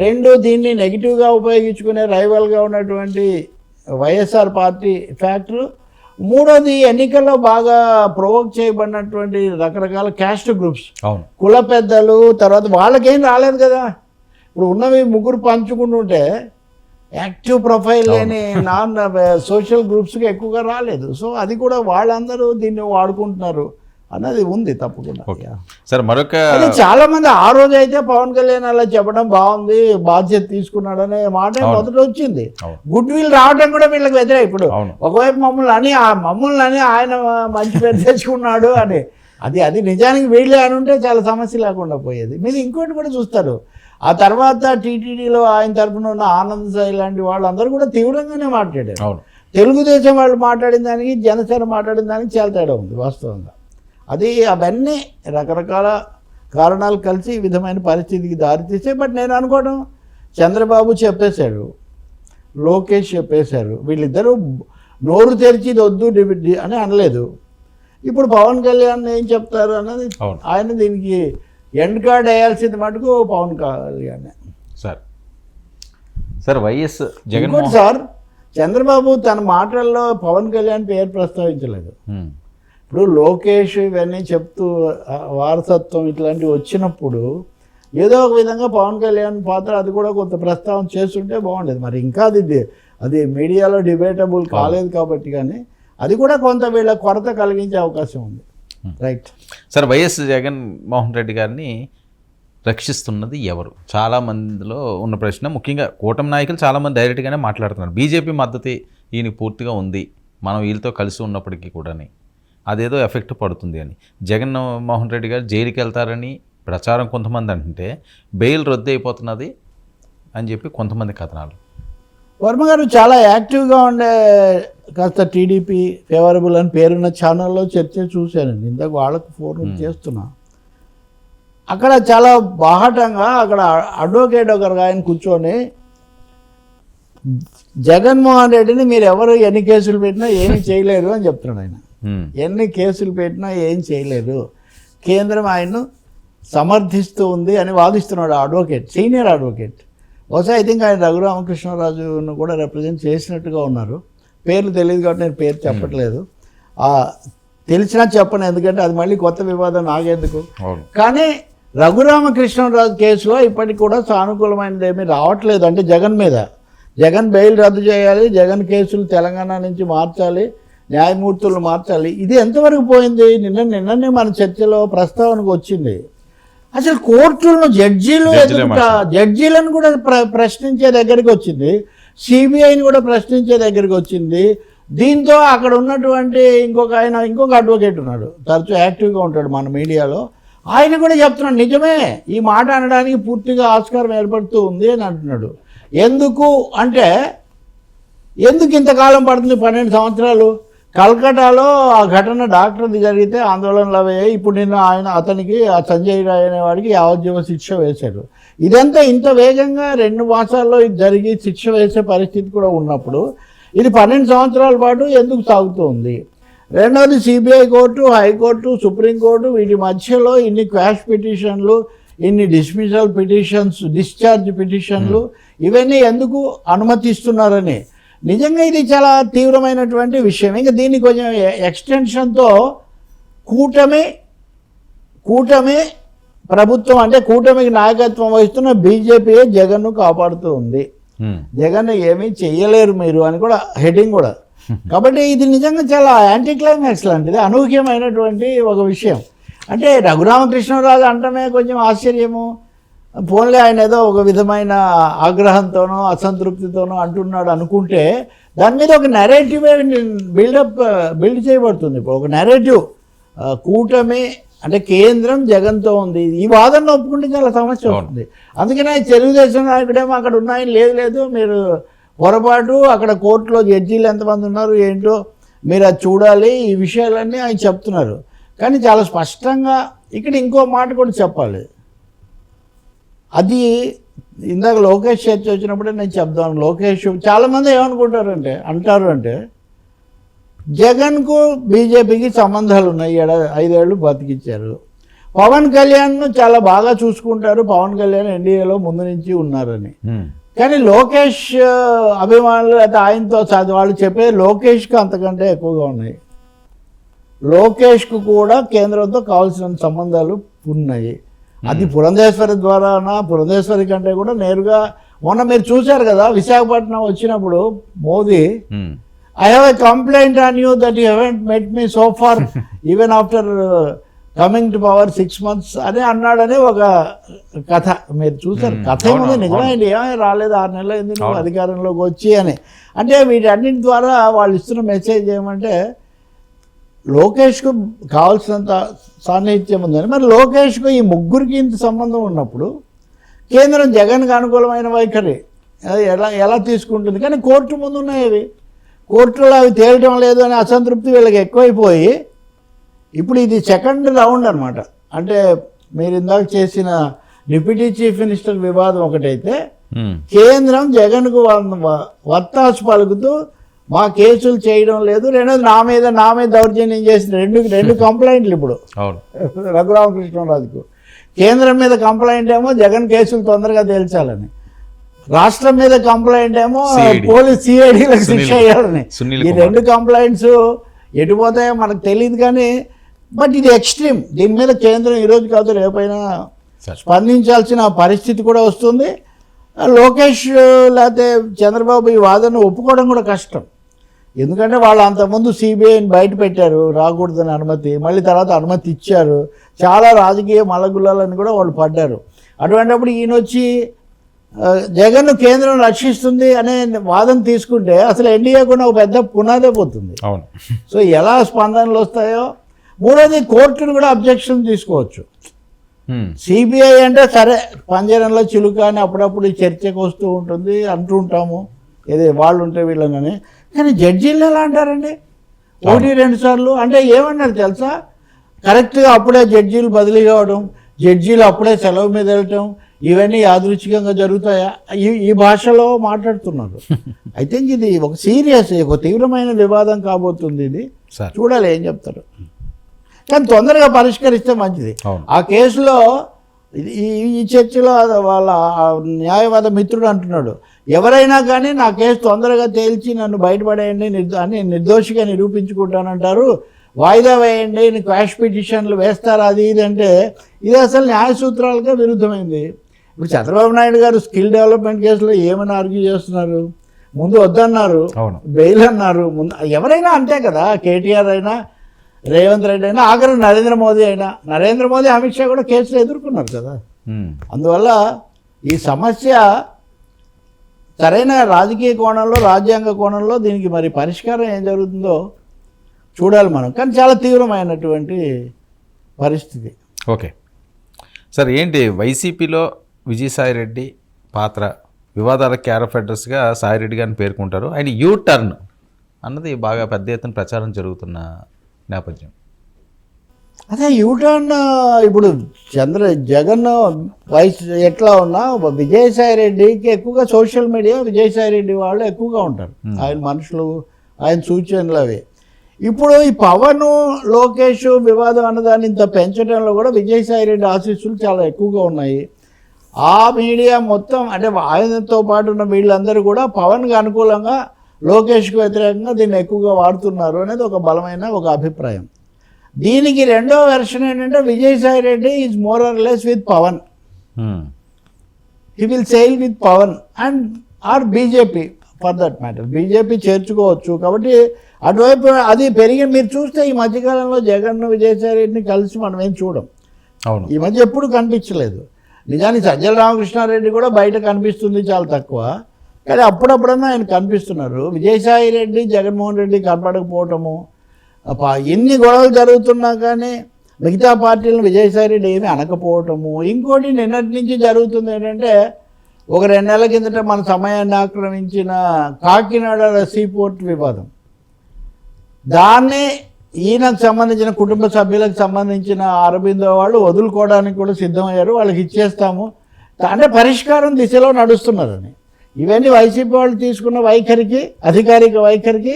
2 దీన్ని నెగిటివ్గా ఉపయోగించుకునే రైవల్గా ఉన్నటువంటి వైఎస్ఆర్ పార్టీ ఫ్యాక్టరు, 3వది ఎన్నికల్లో బాగా ప్రొవోక్ చేయబడినటువంటి రకరకాల క్యాస్ట్ గ్రూప్స్, కుల పెద్దలు, తర్వాత వాళ్ళకేం రాలేదు కదా. ఇప్పుడు ఉన్నవి 3 పంచుకుంటుంటే యాక్టివ్ ప్రొఫైల్ లేని నాన్ సోషల్ గ్రూప్స్కి ఎక్కువగా రాలేదు. సో అది కూడా వాళ్ళందరూ దీన్ని వాడుకుంటున్నారు అన్నది ఉంది తప్పకుండా. సార్ మరొక చాలా మంది ఆ రోజు అయితే పవన్ కళ్యాణ్ అలా చెప్పడం బాగుంది, బాధ్యత తీసుకున్నాడు అనే మాట మొదట వచ్చింది. గుడ్ విల్ రావడం కూడా వీళ్ళకి వ్యతిరేక. ఇప్పుడు ఒకవైపు మమ్మల్ని అని ఆయన మంచి పేరు తెచ్చుకున్నాడు అని, అది నిజానికి వీళ్ళే అని ఉంటే చాలా సమస్య లేకుండా పోయేది. మీరు ఇంకోటి కూడా చూస్తారు, ఆ తర్వాత టీటీడీలో ఆయన తరఫున ఉన్న ఆనంద్ సాయి లాంటి వాళ్ళందరూ కూడా తీవ్రంగానే మాట్లాడారు. తెలుగుదేశం వాళ్ళు మాట్లాడిన దానికి జనసేన మాట్లాడిన దానికి చాలా తేడా ఉంది వాస్తవంగా. అవన్నీ రకరకాల కారణాలు కలిసి ఈ విధమైన పరిస్థితికి దారితీసాయి. బట్ నేను అనుకోవడం చంద్రబాబు చెప్పేశాడు, లోకేష్ చెప్పేశారు, వీళ్ళిద్దరూ నోరు తెరిచి వద్దు అని అనలేదు. ఇప్పుడు పవన్ కళ్యాణ్ ఏం చెప్తారు అన్నది ఆయన దీనికి ఎండ్ కార్డ్ వేయాల్సింది మటుకు Pawan Kalyan. Sir sir YS ఇంకోటి జగన్మోహన్ సార్, చంద్రబాబు తన మాటల్లో పవన్ కళ్యాణ్ పేరు ప్రస్తావించలేదు. ఇప్పుడు లోకేష్ ఇవన్నీ చెప్తూ వారసత్వం ఇట్లాంటివి వచ్చినప్పుడు ఏదో ఒక విధంగా పవన్ కళ్యాణ్ పాత్ర అది కూడా కొంత ప్రస్తావన చేస్తుంటే బాగుండేది. మరి ఇంకా అది మీడియాలో డిబేటబుల్ కాలేదు కాబట్టి, కానీ అది కూడా కొంత వీళ్ళ కొరత కలిగించే అవకాశం ఉంది. Right sir, YS Jaganmohan Reddy గారిని రక్షిస్తున్నది ఎవరు? చాలా మందిలో ఉన్న ప్రశ్న. ముఖ్యంగా కూటమి నాయకులు చాలామంది డైరెక్ట్గానే మాట్లాడుతున్నారు. బీజేపీ మద్దతు ఈయనకి పూర్తిగా ఉంది, మనం వీళ్ళతో కలిసి ఉన్నప్పటికీ కూడాని అదేదో ఎఫెక్ట్ పడుతుంది అని. జగన్మోహన్ రెడ్డి గారు జైలుకి వెళ్తారని ప్రచారం కొంతమంది అంటుంటే బెయిల్ రద్దు అయిపోతున్నది అని చెప్పి కొంతమంది కథనాలు. వర్మ గారు చాలా యాక్టివ్గా ఉండే కాస్త టీడీపీ ఫేవరబుల్ అని పేరున్న ఛానల్లో చర్చ చూశానండి. ఇందాక వాళ్ళకు ఫోన్ చేస్తున్నా. అక్కడ చాలా బాహటంగా అక్కడ అడ్వకేట్ ఒకరు ఆయన కూర్చొని జగన్మోహన్ రెడ్డిని మీరు ఎవరు ఎన్ని కేసులు పెట్టినా ఏమీ చేయలేరు అని చెప్తున్నాడు ఆయన. ఎన్ని కేసులు పెట్టినా ఏం చేయలేదు, కేంద్రం ఆయన్ను సమర్థిస్తూ ఉంది అని వాదిస్తున్నాడు అడ్వకేట్, సీనియర్ అడ్వకేట్. బహుశా ఐ థింక్ ఆయన రఘురామకృష్ణరాజును కూడా రిప్రజెంట్ చేసినట్టుగా ఉన్నారు. పేర్లు తెలియదు కాబట్టి నేను పేరు చెప్పట్లేదు. తెలిసినా చెప్పను, ఎందుకంటే అది మళ్ళీ కొత్త వివాదం నాగేందుకు. కానీ రఘురామకృష్ణరాజు కేసులో ఇప్పటికి కూడా సానుకూలమైనది ఏమీ రావట్లేదు. అంటే జగన్ మీద, జగన్ బెయిల్ రద్దు చేయాలి, జగన్ కేసులు తెలంగాణ నుంచి మార్చాలి, న్యాయమూర్తులను మార్చాలి. ఇది ఎంతవరకు పోయింది? నిన్ననే మన చర్చలో ప్రస్తావనకు వచ్చింది. అసలు కోర్టులను జడ్జీలను కూడా ప్రశ్నించే దగ్గరికి వచ్చింది, సిబిఐని కూడా ప్రశ్నించే దగ్గరికి వచ్చింది. దీంతో అక్కడ ఉన్నటువంటి ఇంకొక అడ్వకేట్ ఉన్నాడు, తరచూ యాక్టివ్గా ఉంటాడు మన మీడియాలో. ఆయన కూడా చెప్తున్నాడు నిజమే, ఈ మాట అనడానికి పూర్తిగా ఆస్కారం ఏర్పడుతూ ఉంది అని అంటున్నాడు. ఎందుకు అంటే, ఎందుకు ఇంతకాలం పడుతుంది? 12 సంవత్సరాలు. కల్కటాలో ఆ ఘటన డాక్టర్ది జరిగితే ఆందోళనలు అయ్యాయి. ఇప్పుడు నిన్న అతనికి ఆ సంజయ్ రాయ్ అనేవాడికి యావజ్జీవ శిక్ష వేశారు. ఇదంతా ఇంత వేగంగా 2 మాసాల్లో ఇది జరిగి శిక్ష వేసే పరిస్థితి కూడా ఉన్నప్పుడు ఇది 12 సంవత్సరాల పాటు ఎందుకు సాగుతుంది? రెండవది, సిబిఐ కోర్టు, హైకోర్టు, సుప్రీంకోర్టు వీటి మధ్యలో ఇన్ని క్వాష్ పిటిషన్లు, ఇన్ని డిస్మిసల్ పిటిషన్స్, డిశ్చార్జ్ పిటిషన్లు ఇవన్నీ ఎందుకు అనుమతిస్తున్నారని నిజంగా ఇది చాలా తీవ్రమైనటువంటి విషయం. ఇంకా దీన్ని కొంచెం ఎక్స్టెన్షన్తో కూటమి ప్రభుత్వం అంటే కూటమికి నాయకత్వం వహిస్తున్న బీజేపీ జగన్ను కాపాడుతూ ఉంది. జగన్ ఏమీ చెయ్యలేరు మీరు అని కూడా హెడ్డింగ్ కూడా. కాబట్టి ఇది నిజంగా చాలా యాంటీ క్లైమాక్స్ లాంటిది, అనూహ్యమైనటువంటి ఒక విషయం. అంటే రఘురామకృష్ణరాజు అంటమే కొంచెం ఆశ్చర్యము. ఫోన్లే ఆయన ఏదో ఒక విధమైన ఆగ్రహంతోనో అసంతృప్తితోనో అంటున్నాడు అనుకుంటే దాని మీద ఒక నెరేటివ్ బిల్డ్ చేయబడుతుంది. ఇప్పుడు ఒక నెరేటివ్ కూటమి అంటే కేంద్రం జగన్తో ఉంది, ఈ వాదన ఒప్పుకుంటే చాలా సమస్య వస్తుంది. అందుకనే తెలుగుదేశం నాయకుడేమో అక్కడ ఉన్నాయని లేదు మీరు పొరపాటు, అక్కడ కోర్టులో జడ్జీలు ఎంతమంది ఉన్నారు ఏంటో మీరు అది చూడాలి, ఈ విషయాలన్నీ ఆయన చెప్తున్నారు. కానీ చాలా స్పష్టంగా ఇక్కడ ఇంకో మాట కూడా చెప్పాలి. అది ఇందాక లోకేష్ చర్చ వచ్చినప్పుడే నేను చెప్తాను. లోకేష్ చాలామంది అంటారు అంటే జగన్కు బీజేపీకి సంబంధాలు ఉన్నాయి, 5 ఏళ్ళు బతికిచ్చారు. పవన్ కళ్యాణ్ను చాలా బాగా చూసుకుంటారు, పవన్ కళ్యాణ్ ఎన్డీఏలో ముందు నుంచి ఉన్నారని. కానీ లోకేష్ అభిమానులు అయితే ఆయనతో వాళ్ళు చెప్పే లోకేష్కి అంతకంటే ఎక్కువగా ఉన్నాయి. లోకేష్కు కూడా కేంద్రంతో కావాల్సిన సంబంధాలు ఉన్నాయి. అది పురంధేశ్వరి ద్వారానా, పురంధేశ్వరి కంటే కూడా నేరుగా. మొన్న మీరు చూశారు కదా విశాఖపట్నం వచ్చినప్పుడు Modi, I have a complaint on you that you haven't met me so far even after coming to power 6 months అని అన్నాడని ఒక కథ మీరు చూసారు. కథ ఏముంది, నిజమైంది, ఏమైనా రాలేదు 6 నెలలు అయింది నువ్వు అధికారంలోకి వచ్చి అని. అంటే వీటన్నిటి ద్వారా వాళ్ళు ఇస్తున్న మెసేజ్ ఏమంటే లోకేష్కు కావాల్సినంత సాన్నిహిత్యం ఉందని. మరి లోకేష్కు ఈ ముగ్గురికి ఇంత సంబంధం ఉన్నప్పుడు కేంద్రం జగన్కి అనుకూలమైన వైఖరి ఎలా తీసుకుంటుంది? కానీ కోర్టు ముందు ఉన్నాయి, కోర్టులో అవి తేలటం లేదు అనే అసంతృప్తి వీళ్ళకి ఎక్కువైపోయి ఇప్పుడు ఇది సెకండ్ రౌండ్ అనమాట. అంటే మీరు ఇందాక చేసిన డిప్యూటీ చీఫ్ మినిస్టర్ వివాదం ఒకటైతే కేంద్రం జగన్కు వత్తాసు పలుకుతూ మా కేసులు చేయడం లేదు, రెండోది నా మీద దౌర్జన్యం చేసిన రెండు కంప్లైంట్లు ఇప్పుడు రఘురామకృష్ణరాజుకు. కేంద్రం మీద కంప్లైంట్ ఏమో జగన్ కేసులు తొందరగా తేల్చాలని. రాష్ట్రం మీద కంప్లైంట్ ఏమో CID. పోలీస్ సిఐడీలకు శిక్ష సునీల్ వేయాలని. సునీల్ ఈ కుమార్. రెండు కంప్లైంట్స్ ఎటుపోతాయో మనకు తెలియదు, కానీ బట్ ఇది ఎక్స్ట్రీమ్. దీని మీద కేంద్రం ఈరోజు కాదు రేపైనా సరే. స్పందించాల్సిన పరిస్థితి కూడా వస్తుంది. లోకేష్ లేకపోతే చంద్రబాబు ఈ వాదన ఒప్పుకోవడం కూడా కష్టం. ఎందుకంటే వాళ్ళు అంతకుముందు సిబిఐని బయట పెట్టారు రాకూడదని అనుమతి, మళ్ళీ తర్వాత అనుమతి ఇచ్చారు. చాలా రాజకీయ మలగుల్లాలని కూడా వాళ్ళు పడ్డారు. అటువంటిప్పుడు ఈయన వచ్చి జగన్ను కేంద్రం రక్షిస్తుంది అనే వాదన తీసుకుంటే అసలు ఎన్డీఏ కూడా ఒక పెద్ద పునాదే పోతుంది. అవును. సో ఎలా స్పందనలు వస్తాయో. మూడోది కోర్టును కూడా అబ్జెక్షన్ తీసుకోవచ్చు. సిబిఐ అంటే సరే పంజరంలో చిలుక అని అప్పుడప్పుడు చర్చకు వస్తూ ఉంటుంది, అంటూ ఉంటాము ఏది వాళ్ళు ఉంటే వీళ్ళనని. కానీ జడ్జీలు ఎలా అంటారండి 1-2 సార్లు? అంటే ఏమన్నారు తెలుసా, కరెక్ట్గా అప్పుడే జడ్జీలు బదిలీ కావడం, జడ్జీలు అప్పుడే సెలవు మీద వెళ్ళటం, ఇవన్నీ యాదృచ్ఛికంగా జరుగుతాయా ఈ భాషలో మాట్లాడుతున్నారు. ఐ థింక్ ఇది ఒక సీరియస్, ఒక తీవ్రమైన వివాదం కాబోతుంది. ఇది చూడాలి ఏం చెప్తారు. కానీ తొందరగా పరిష్కరిస్తే మంచిది. ఆ కేసులో ఈ చర్చలో వాళ్ళ న్యాయవాద మిత్రుడు అంటున్నాడు, ఎవరైనా కానీ నా కేసు తొందరగా తేల్చి నన్ను బయటపడేయండి అని నిర్దోషిగా నిరూపించుకుంటానంటారు, వాయిదా వేయండి, క్వాష్ పిటిషన్లు వేస్తారా అది ఇది అంటే ఇది అసలు న్యాయ సూత్రాలకే విరుద్ధమైంది. ఇప్పుడు చంద్రబాబు నాయుడు గారు స్కిల్ డెవలప్మెంట్ కేసులో ఏమని ఆర్గ్యూ చేస్తున్నారు? ముందు వద్దన్నారు, బెయిల్ అన్నారు. ముందు ఎవరైనా అంతే కదా, కేటీఆర్ అయినా రేవంత్ రెడ్డి అయినా ఆఖరి నరేంద్ర మోదీ అయినా. నరేంద్ర మోదీ అమిత్ షా కూడా కేసులు ఎదుర్కొన్నారు కదా. అందువల్ల ఈ సమస్య సరైన రాజకీయ కోణంలో రాజ్యాంగ కోణంలో దీనికి మరి పరిష్కారం ఏం జరుగుతుందో చూడాలి మనం. కానీ చాలా తీవ్రమైనటువంటి పరిస్థితి. ఓకే సార్, ఏంటి వైసీపీలో విజయసాయిరెడ్డి పాత్ర వివాదాల క్యారఫ్ అడ్రస్గా సాయిరెడ్డి గారిని పేర్కొంటారు. ఆయన యూ టర్న్ అన్నది బాగా పెద్ద ఎత్తున ప్రచారం జరుగుతున్న నేపథ్యం. అదే యూటర్న్ ఇప్పుడు జగన్ వయసు ఎట్లా ఉన్నా విజయసాయిరెడ్డికి ఎక్కువగా సోషల్ మీడియా విజయసాయిరెడ్డి వాళ్ళు ఎక్కువగా ఉంటారు. ఆయన మనుషులు, ఆయన సూచనలు అవి. ఇప్పుడు ఈ పవన్ లోకేష్ వివాదం అన్నదాన్ని ఇంత పెంచడంలో కూడా విజయసాయిరెడ్డి ఆశీస్సులు చాలా ఎక్కువగా ఉన్నాయి. ఆ మీడియా మొత్తం అంటే ఆయనతో పాటు ఉన్న వీళ్ళందరూ కూడా పవన్కి అనుకూలంగా లోకేష్కి వ్యతిరేకంగా దీన్ని ఎక్కువగా వాడుతున్నారు అనేది ఒక బలమైన ఒక అభిప్రాయం. దీనికి రెండో వెర్షన్ ఏంటంటే Vijayasai Reddy is more or less with Pawan, he will sail with Pawan and or BJP for that matter. BJP చేర్చుకోవచ్చు. కాబట్టి అటువైపు అది పెరిగి మీరు చూస్తే ఈ మధ్యకాలంలో జగన్ విజయసాయిరెడ్డిని కలిసి మనం ఏం చూడం. అవును, ఈ మధ్య ఎప్పుడు కనిపించలేదు. నిజానికి సజ్జల రామకృష్ణారెడ్డి కూడా బయట కనిపిస్తుంది చాలా తక్కువ, కానీ అప్పుడప్పుడన్నా ఆయన కనిపిస్తున్నారు. విజయసాయిరెడ్డి జగన్మోహన్ రెడ్డి కనపడకపోవటము, ఎన్ని గొడవలు జరుగుతున్నా కానీ మిగతా పార్టీలను విజయసాయిరెడ్డి ఏమీ అనకపోవటము. ఇంకోటి నిన్నటి నుంచి జరుగుతుంది ఏంటంటే, ఒక 2 నెలల కిందట మన సమయాన్ని ఆక్రమించిన కాకినాడ సీపోర్ట్ వివాదం, దాన్ని ఈయనకు సంబంధించిన కుటుంబ సభ్యులకు సంబంధించిన అరబిందో వాళ్ళు వదులుకోవడానికి కూడా సిద్ధమయ్యారు. వాళ్ళకి ఇచ్చేస్తాము అంటే పరిష్కారం దిశలో నడుస్తున్నారని. ఇవన్నీ వైసీపీ వాళ్ళు తీసుకున్న వైఖరికి, అధికారిక వైఖరికి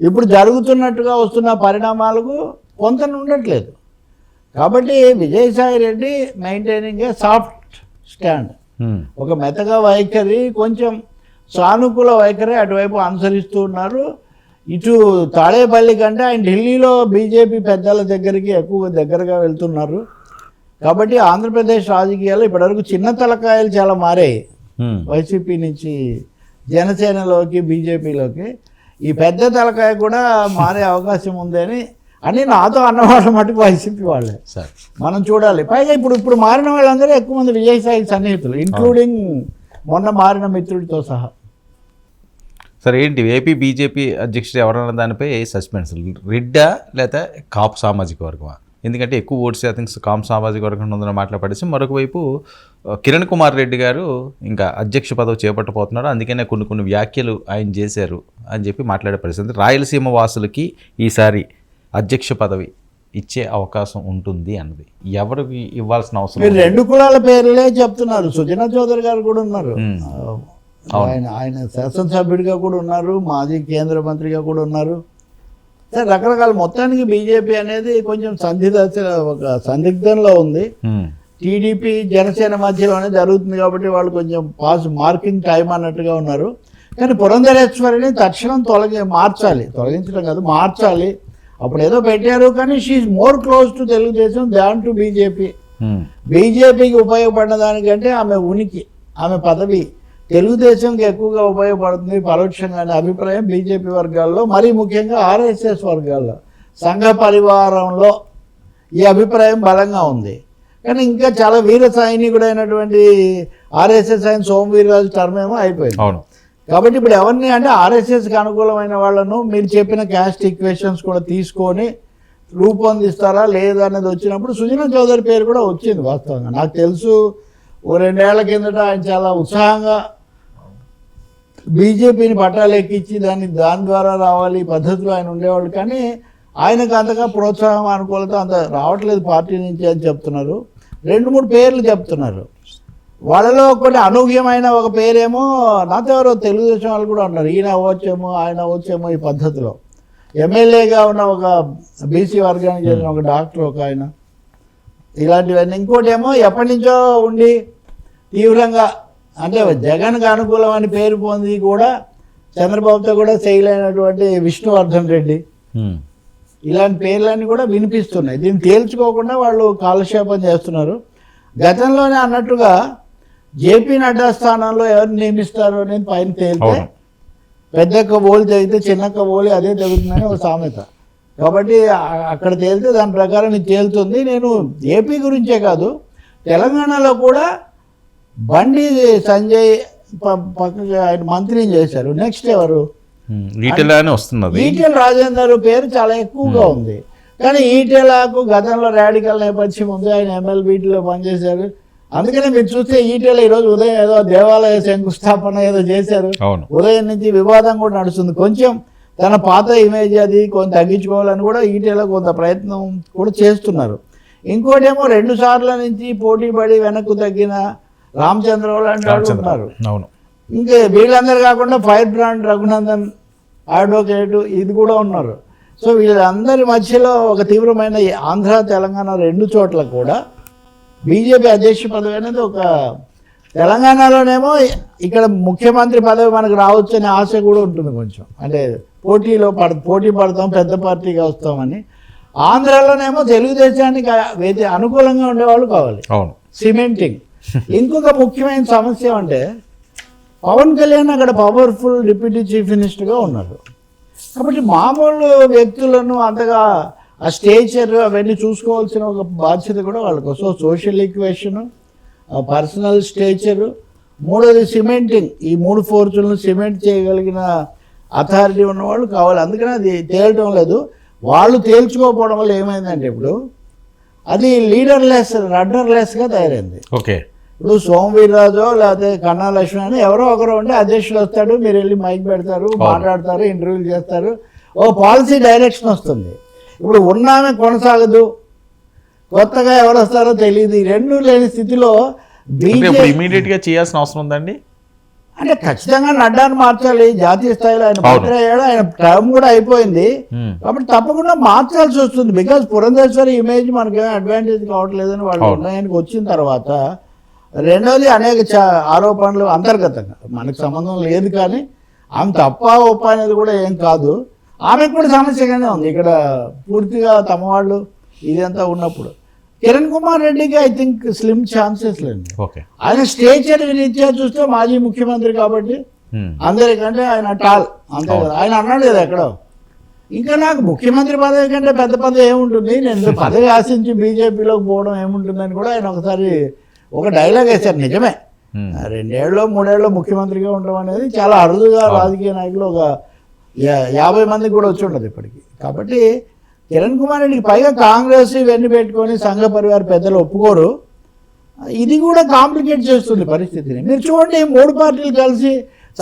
ఇప్పుడు జరుగుతున్నట్టుగా వస్తున్న పరిణామాలకు పొంతన ఉండట్లేదు. కాబట్టి Vijayasai Reddy maintaining a soft stand, ఒక మెత్తగా వైఖరి, కొంచెం సానుకూల వైఖరి అటువైపు అనుసరిస్తూ ఉన్నారు. ఇటు తాడేపల్లి కంటే ఆయన ఢిల్లీలో బీజేపీ పెద్దల దగ్గరికి ఎక్కువ దగ్గరగా వెళ్తున్నారు. కాబట్టి ఆంధ్రప్రదేశ్ రాజకీయాలు ఇప్పటివరకు చిన్న తలకాయలు చాలా మారాయి. వైసీపీ నుంచి జనసేనలోకి బీజేపీలోకి ఈ పెద్ద తలకాయ కూడా మారే అవకాశం ఉందని అని నాతో అన్నవాళ్ళ మటుకు వైసీపీ వాళ్ళే. మనం చూడాలి. పైగా ఇప్పుడు మారిన వాళ్ళందరూ ఎక్కువ మంది విజయసాయి సన్నిహితులు, ఇంక్లూడింగ్ మొన్న మారిన మిత్రుడితో సహా. సరే, ఏంటి ఏపీ బీజేపీ అధ్యక్షుడు ఎవరన్న దానిపై సస్పెన్స్, రెడ్డా లేదా కాపు సామాజిక వర్గమా? ఎందుకంటే ఎక్కువ ఓట్స్ ఐ థింక్ కాపు సామాజిక వర్గం ఉందని మాట్లాడేసి, మరొక వైపు కిరణ్ కుమార్ రెడ్డి గారు ఇంకా అధ్యక్ష పదవి చేపట్టబోతున్నారు, అందుకనే కొన్ని వ్యాఖ్యలు ఆయన చేశారు అని చెప్పి మాట్లాడే పరిస్థితి. రాయలసీమ వాసులకి ఈసారి అధ్యక్ష పదవి ఇచ్చే అవకాశం ఉంటుంది అన్నది ఎవరికి ఇవ్వాల్సిన అవసరం? మీరు 2 కులాల పేర్లే చెప్తున్నారు. సుజనా చౌదరి గారు కూడా ఉన్నారు, ఆయన శాసనసభ్యుడిగా కూడా ఉన్నారు, మాజీ కేంద్ర మంత్రిగా కూడా ఉన్నారు. సరే, రకరకాల మొత్తానికి బీజేపీ అనేది కొంచెం ఒక సందిగ్ధంలో ఉంది. టీడీపీ జనసేన మధ్యలోనే జరుగుతుంది కాబట్టి వాళ్ళు కొంచెం మార్కింగ్ టైం అన్నట్టుగా ఉన్నారు. కానీ పురంధరేశ్వరిని తక్షణం తొలగించడం కాదు, మార్చాలి. అప్పుడు ఏదో పెట్టారు కానీ she more close to Telugu Desam than to BJP. బీజేపీకి ఉపయోగపడిన దానికంటే ఆమె ఉనికి, ఆమె పదవి తెలుగుదేశంకి ఎక్కువగా ఉపయోగపడుతుంది పరోక్షంగానే అభిప్రాయం బీజేపీ వర్గాల్లో, మరీ ముఖ్యంగా ఆర్ఎస్ఎస్ వర్గాల్లో, సంఘ పరివారంలో ఈ అభిప్రాయం బలంగా ఉంది. కానీ ఇంకా చాలా వీర సైనికుడైనటువంటి ఆర్ఎస్ఎస్ ఆయన సోమవీర్రాజు టర్మ్ ఏమో అయిపోయింది. కాబట్టి ఇప్పుడు ఎవరిని అంటే ఆర్ఎస్ఎస్కి అనుకూలమైన వాళ్ళను మీరు చెప్పిన క్యాస్ట్ ఈక్వేషన్స్ కూడా తీసుకొని రూపొందిస్తారా లేదా అనేది వచ్చినప్పుడు సుజనా చౌదరి పేరు కూడా వచ్చింది. వాస్తవంగా నాకు తెలుసు, ఓ 2 ఏళ్ల కిందట ఆయన చాలా ఉత్సాహంగా బీజేపీని పట్టాలు ఎక్కించి దాని ద్వారా రావాలి పద్ధతిలో ఆయన ఉండేవాళ్ళు. కానీ ఆయనకు అంతగా ప్రోత్సాహం అనుకూలత అంత రావట్లేదు పార్టీ నుంచి అని చెప్తున్నారు. 2-3 పేర్లు చెప్తున్నారు. వాళ్ళలో ఒకటి అనూహ్యమైన ఒక పేరేమో నాతో ఎవరో తెలుగుదేశం వాళ్ళు కూడా ఉన్నారు, ఈయన అవ్వచ్చేమో ఆయన అవ్వచ్చేమో ఈ పద్ధతిలో. ఎమ్మెల్యేగా ఉన్న ఒక బీసీ వర్గానికి చెందిన ఒక డాక్టర్ ఒక ఆయన, ఇలాంటివన్నీ. ఇంకోటి ఏమో ఎప్పటి నుంచో ఉండి తీవ్రంగా అంటే జగన్కి అనుకూలం అని పేరు పొంది కూడా చంద్రబాబుతో కూడా చేయలేనటువంటి విష్ణువర్ధన్ రెడ్డి, ఇలాంటి పేర్లన్నీ కూడా వినిపిస్తున్నాయి. దీన్ని తేల్చుకోకుండా వాళ్ళు కాలక్షేపం చేస్తున్నారు. గతంలోనే అన్నట్టుగా జేపీ నడ్డా స్థానంలో ఎవరిని నియమిస్తారో అనేది పైన తేలితే పెద్దక్క ఓలి తెగితే చిన్నక్క ఓలి అదే తెగుతుందని ఒక సామెత. కాబట్టి అక్కడ తేలితే దాని ప్రకారం ఇది తేలుతుంది. నేను ఏపీ గురించే కాదు, తెలంగాణలో కూడా బండి సంజయ్ పక్కగా ఆయన మంత్రిని చేశారు. నెక్స్ట్ ఎవరు? ఈటెల రాజేందర్ పేరు చాలా ఎక్కువగా ఉంది. కానీ ఈటెలకు గతంలో రాడికల్ నేపథ్యం ఉంది, ఆయన ఎమ్మెల్బీటీలో పనిచేశారు. అందుకనే మీరు చూస్తే ఈటెల ఈరోజు ఉదయం ఏదో దేవాలయ శంకుస్థాపన ఏదో చేశారు, ఉదయం నుంచి వివాదం కూడా నడుస్తుంది. కొంచెం తన పాత ఇమేజ్ అది కొంత తగ్గించుకోవాలని కూడా ఈటెల కొంత ప్రయత్నం కూడా చేస్తున్నారు. ఇంకోటేమో 2 సార్ల నుంచి పోటీ పడి వెనక్కు తగ్గిన రామచంద్రరావు లాంటి వాళ్ళు ఉన్నారు. ఇంకా వీళ్ళందరూ కాకుండా ఫైర్ బ్రాండ్ రఘునందన్ అడ్వకేటు ఇది కూడా ఉన్నారు. సో వీళ్ళందరి మధ్యలో ఒక తీవ్రమైన ఆంధ్ర తెలంగాణ 2 చోట్ల కూడా బీజేపీ అధ్యక్ష పదవి అనేది ఒక తెలంగాణలోనేమో ఇక్కడ ముఖ్యమంత్రి పదవి మనకు రావచ్చు అనే ఆశ కూడా ఉంటుంది కొంచెం, అంటే పోటీ పడతాం పెద్ద పార్టీగా వస్తామని. ఆంధ్రాలోనేమో తెలుగుదేశానికి అనుకూలంగా ఉండేవాళ్ళు కావాలి, సిమెంటింగ్. ఇంకొక ముఖ్యమైన సమస్య అంటే పవన్ కళ్యాణ్ అక్కడ పవర్ఫుల్ డిప్యూటీ చీఫ్ మినిస్టర్గా ఉన్నారు. కాబట్టి మామూలు వ్యక్తులను అంతగా ఆ స్టేచర్ అవన్నీ చూసుకోవాల్సిన ఒక బాధ్యత కూడా వాళ్ళకు. So social equation, personal stature, మూడోది సిమెంటింగ్, ఈ 3 ఫోర్సులను సిమెంట్ చేయగలిగిన అథారిటీ ఉన్నవాళ్ళు కావాలి. అందుకని అది తేలటం లేదు. వాళ్ళు తేల్చుకోకపోవడం వల్ల ఏమైందంటే ఇప్పుడు అది రన్నర్లెస్గా తయారైంది. ఇప్పుడు సోమవీర్రాజు లేకపోతే కన్నా లక్ష్మణ్ అని ఎవరో ఒకరు ఉంటే అధ్యక్షులు వస్తాడు, మీరు వెళ్ళి మైక్ పెడతారు, మాట్లాడతారు, ఇంటర్వ్యూలు చేస్తారు, ఓ పాలసీ డైరెక్షన్ వస్తుంది. ఇప్పుడు ఉన్నామే కొనసాగదు, కొత్తగా ఎవరు వస్తారో తెలియదు. ఈ 2 లేని స్థితిలో ఇమీడియట్గా చేయాల్సిన అవసరం ఉందండి. అంటే ఖచ్చితంగా నడ్డాను మార్చాలి జాతీయ స్థాయిలో. ఆయన మంత్రి అయ్యాడు, ఆయన టర్మ్ కూడా అయిపోయింది, కాబట్టి తప్పకుండా మార్చాల్సి వస్తుంది. బికాజ్ పురంధేశ్వరి ఇమేజ్ మనకి అడ్వాంటేజ్ కావట్లేదని వాళ్ళు నిర్ణయానికి వచ్చిన తర్వాత. రెండవది అనేక ఆరోపణలు అంతర్గతంగా మనకు సంబంధం లేదు, కానీ ఆమె తప్ప ఒప్ప అనేది కూడా ఏం కాదు. ఆమెకు కూడా సమస్యగానే ఉంది ఇక్కడ పూర్తిగా తమ వాళ్ళు ఇదంతా ఉన్నప్పుడు. కిరణ్ కుమార్ రెడ్డికి ఐ థింక్ స్లిమ్ ఛాన్సెస్ లేదు. ఆయన స్టేచర్ రీత్యా చూస్తే మాజీ ముఖ్యమంత్రి కాబట్టి అందరికంటే ఆయన టాల్, అంతే కదా. ఆయన అన్నాడు కదా ఎక్కడో, ఇంకా నాకు ముఖ్యమంత్రి పదవి కంటే పెద్ద పదవి ఏముంటుంది, నేను పదవి ఆశించి బీజేపీలోకి పోవడం ఏముంటుందని కూడా ఆయన ఒకసారి ఒక డైలాగ్ వేశారు. నిజమే, 2 ఏళ్ళు 3 ఏళ్ళు ముఖ్యమంత్రిగా ఉండడం అనేది చాలా అరుదుగా రాజకీయ నాయకులు ఒక 50 మందికి కూడా వచ్చి ఉండదు ఇప్పటికీ. కాబట్టి కిరణ్ కుమార్ రెడ్డికి పైగా కాంగ్రెస్ ఇవన్నీ పెట్టుకొని సంఘ పరివార పెద్దలు ఒప్పుకోరు. ఇది కూడా కాంప్లికేట్ చేస్తుంది పరిస్థితిని. మీరు చూడండి, 3 పార్టీలు కలిసి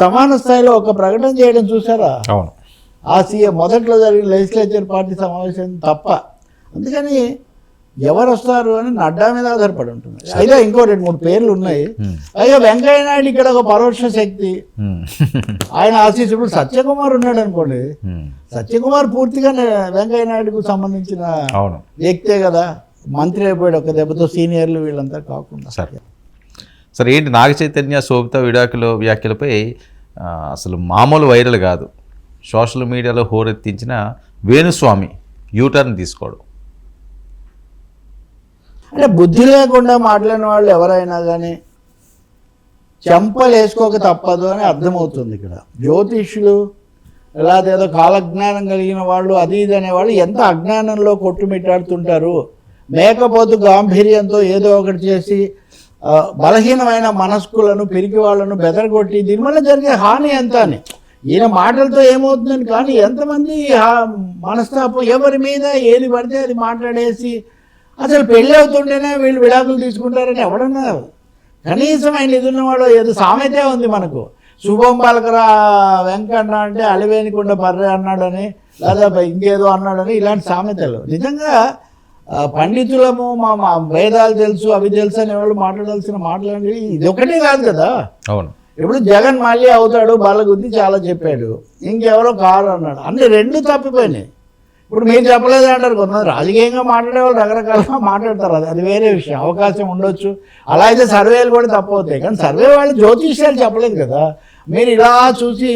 సమాన స్థాయిలో ఒక ప్రకటన చేయడం చూసారా? ఆ సీఎం మొదట్లో జరిగిన లెజిస్లేచర్ పార్టీ సమావేశం తప్ప. అందుకని ఎవరు వస్తారు అని నడ్డా మీద ఆధారపడి ఉంటుంది. అయితే ఇంకో 2-3 పేర్లు ఉన్నాయి. అయ్యో వెంకయ్య నాయుడు ఇక్కడ ఒక పరోక్ష శక్తి, ఆయన ఆశీస్. ఇప్పుడు సత్యకుమార్ ఉన్నాడు అనుకోండి, సత్యకుమార్ పూర్తిగా వెంకయ్య నాయుడుకు సంబంధించిన వ్యక్తే కదా. మంత్రి అయిపోయాడు ఒక దెబ్బతో, సీనియర్లు వీళ్ళంతా కాకుండా. సరే ఏంటి నాగ చైతన్య శోభిత విడాకుల వ్యాఖ్యలపై అసలు మామూలు వైరల్ కాదు, సోషల్ మీడియాలో హోరెత్తించిన వేణుస్వామి యూటర్న్ తీసుకోవడం. అంటే బుద్ధి లేకుండా మాట్లాడిన వాళ్ళు ఎవరైనా కానీ చెంపలు వేసుకోక తప్పదు అని అర్థమవుతుంది. ఇక్కడ జ్యోతిష్యులు లేకపోతే ఏదో కాలజ్ఞానం కలిగిన వాళ్ళు అది ఇది అనేవాళ్ళు ఎంత అజ్ఞానంలో కొట్టుమిట్టాడుతుంటారు. మేకపోతు గాంభీర్యంతో ఏదో ఒకటి చేసి బలహీనమైన మనస్కులను, పిరికి వాళ్ళను బెదరగొట్టి దీనివల్ల జరిగే హాని ఎంత అని. ఈయన మాటలతో ఏమవుతుందని కానీ ఎంతమంది మనస్తాపం, ఎవరి మీద ఏది పడితే అది మాట్లాడేసి అసలు పెళ్ళి అవుతుంటేనే వీళ్ళు విడాకులు తీసుకుంటారని ఎవడన్నారు? కనీసం ఆయన ఇది ఉన్నవాడు. ఏదో సామెతే ఉంది మనకు, శుభం పలకరా వెంకన్న అంటే అలివేనికుండా బర్రె అన్నాడని, లేదా ఇంకేదో అన్నాడని, ఇలాంటి సామెతలు. నిజంగా పండితులము మా వేదాలు తెలుసు అవి తెలుసు అనే వాళ్ళు మాట్లాడాల్సిన మాటలండి ఇది ఒకటే కాదు కదా. అవును, ఇప్పుడు జగన్ మళ్ళీ అవుతాడు బాలగుద్ది చాలా చెప్పాడు, ఇంకెవరో కారు అన్నాడు, అన్ని రెండు తప్పిపోయినాయి. ఇప్పుడు మీరు చెప్పలేదు అంటారు కొంతమంది. రాజకీయంగా మాట్లాడే వాళ్ళు రకరకాలుగా మాట్లాడతారు, అది వేరే విషయం, అవకాశం ఉండొచ్చు. అలా అయితే సర్వేలు కూడా తప్పవుతాయి. కానీ సర్వే వాళ్ళు జ్యోతిష్యాలు చెప్పలేదు కదా. మీరు ఇలా చూసి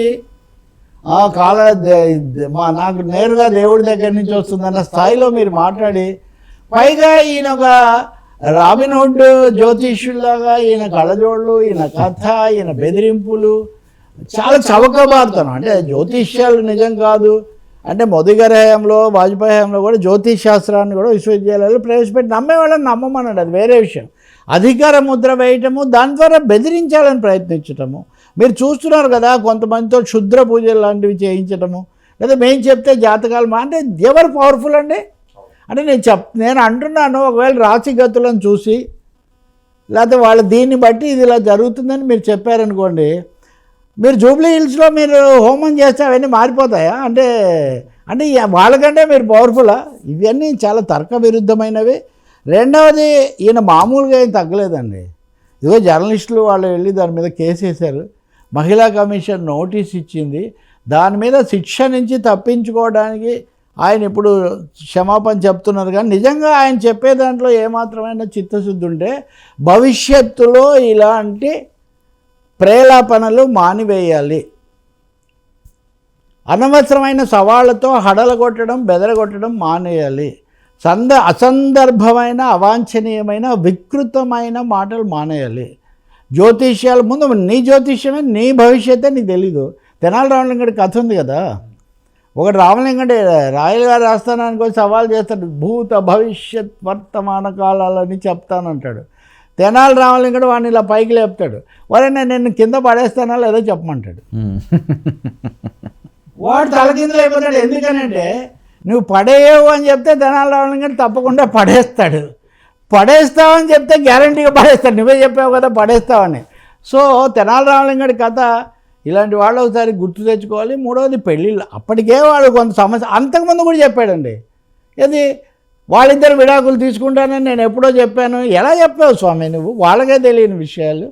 నాకు నేరుగా దేవుడి దగ్గర నుంచి వస్తుందన్న స్థాయిలో మీరు మాట్లాడి, పైగా ఈయన ఒక రాబిన్హుడ్ జ్యోతిష్యుల్లాగా ఈయన కళ్ళజోళ్ళు, ఈయన కథ, ఈయన బెదిరింపులు చాలా చవకబారుతాను. అంటే జ్యోతిష్యాలు నిజం కాదు అంటే మోదీ గారి హయాంలో, వాజ్పేయి హయాంలో కూడా జ్యోతిష్ శాస్త్రాన్ని కూడా విశ్వవిద్యాలయాలు ప్రవేశపెట్టి నమ్మేవాళ్ళని నమ్మమన్నాడు, అది వేరే విషయం. అధికార ముద్ర వేయటము, దాని ద్వారా బెదిరించాలని ప్రయత్నించటము మీరు చూస్తున్నారు కదా. కొంతమందితో క్షుద్ర పూజలు లాంటివి చేయించటము, లేదా మేము చెప్తే జాతకాలు అంటే ఎవరు పవర్ఫుల్ అండి? అంటే నేను అంటున్నాను, ఒకవేళ రాశిగతులను చూసి లేకపోతే వాళ్ళ దీన్ని బట్టి ఇది ఇలా జరుగుతుందని మీరు చెప్పారనుకోండి, మీరు జూబ్లీ హిల్స్లో మీరు హోమం చేస్తే అవన్నీ మారిపోతాయా? అంటే వాళ్ళకంటే మీరు పవర్ఫుల్లా? ఇవన్నీ చాలా తర్క విరుద్ధమైనవి. రెండవది, ఈయన మామూలుగా ఏం తగ్గలేదండి. ఇదిగో జర్నలిస్టులు వాళ్ళు వెళ్ళి దాని మీద కేసు వేశారు, మహిళా కమిషన్ నోటీస్ ఇచ్చింది, దాని మీద శిక్ష నుంచి తప్పించుకోవడానికి ఆయన ఇప్పుడు క్షమాపణ చెప్తున్నారు. కానీ నిజంగా ఆయన చెప్పే దాంట్లో ఏమాత్రమైన చిత్తశుద్ధి ఉంటే భవిష్యత్తులో ఇలాంటి ప్రేలాపనలు మానివేయాలి. అనవసరమైన సవాళ్లతో హడలగొట్టడం, బెదరగొట్టడం మానేయాలి. అసందర్భమైన, అవాంఛనీయమైన, వికృతమైన మాటలు మానేయాలి. జ్యోతిష్యాల ముందు నీ జ్యోతిష్యమే, నీ భవిష్యత్తే నీకు తెలీదు. తెనాలి రామలింగడి కథ ఉంది కదా, ఒకటి రామలింగడి రాయల్ గారు రాస్తానానికి వచ్చి సవాల్ చేస్తాడు, భూత భవిష్యత్ వర్తమాన కాలాలని చెప్తానంటాడు. తెనాలి రామలింగడు వాడిని ఇలా పైకి లేపుతాడు, వారైనా నేను కింద పడేస్తానా లేదో చెప్పమంటాడు. వాడు తలకిందులు అయిపోతాడు. ఎందుకనంటే నువ్వు పడేయవు అని చెప్తే తెనాలి రామలింగడు తప్పకుండా పడేస్తాడు, పడేస్తావని చెప్తే గ్యారంటీగా పడేస్తాడు. నువ్వే చెప్పావు కదా పడేస్తావని. సో తెనాలి రామలింగడి కథ ఇలాంటి వాళ్ళు ఒకసారి గుర్తు తెచ్చుకోవాలి. మూడవది పెళ్ళిళ్ళు, అప్పటికే వాడు కొంత సమస్య అంతకుముందు కూడా చెప్పాడండి. ఏది వాళ్ళిద్దరు విడాకులు తీసుకుంటానని నేను ఎప్పుడో చెప్పాను. ఎలా చెప్పావు స్వామి నువ్వు? వాళ్ళకే తెలియని విషయాలు.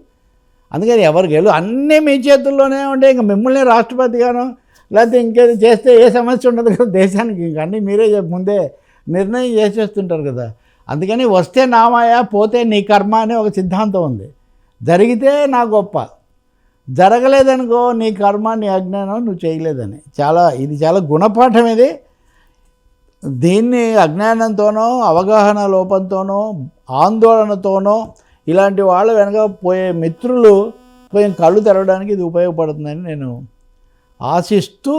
అందుకని ఎవరికి వెళ్ళు అన్నీ మీ చేతుల్లోనే ఉంటే ఇంక మిమ్మల్ని రాష్ట్రపతిగానో లేకపోతే ఇంకేది చేస్తే ఏ సమస్య ఉండదు కదా దేశానికి. ఇంక అన్నీ మీరే ముందే నిర్ణయం చేసేస్తుంటారు కదా. అందుకని వస్తే నా మాయ, పోతే నీ కర్మ అనే ఒక సిద్ధాంతం ఉంది. జరిగితే నా గొప్ప, జరగలేదనుకో నీ కర్మ, నీ అజ్ఞానం, నువ్వు చేయలేదని. ఇది చాలా గుణపాఠం. ఇది దీన్ని అజ్ఞానంతోనో, అవగాహన లోపంతోనో, ఆందోళనతోనో ఇలాంటి వాళ్ళు వెనక పోయే మిత్రులు పోయి కళ్ళు తెరవడానికి ఇది ఉపయోగపడుతుందని నేను ఆశిస్తూ,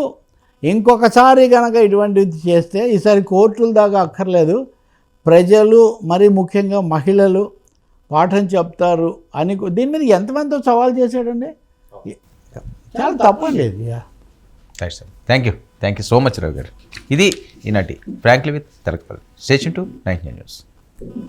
ఇంకొకసారి కనుక ఇటువంటిది చేస్తే ఈసారి కోర్టుల దాకా అక్కర్లేదు, ప్రజలు మరి ముఖ్యంగా మహిళలు పాఠం చెప్తారు అని. దీని మీద ఎంతమందితో సవాల్ చేశాడండి, చాలా తప్పండి ఇది. Right sir, thank you so much Ravi గారు. ఇది ఈనాటి frankly with Telakapalli. Station to 99 news.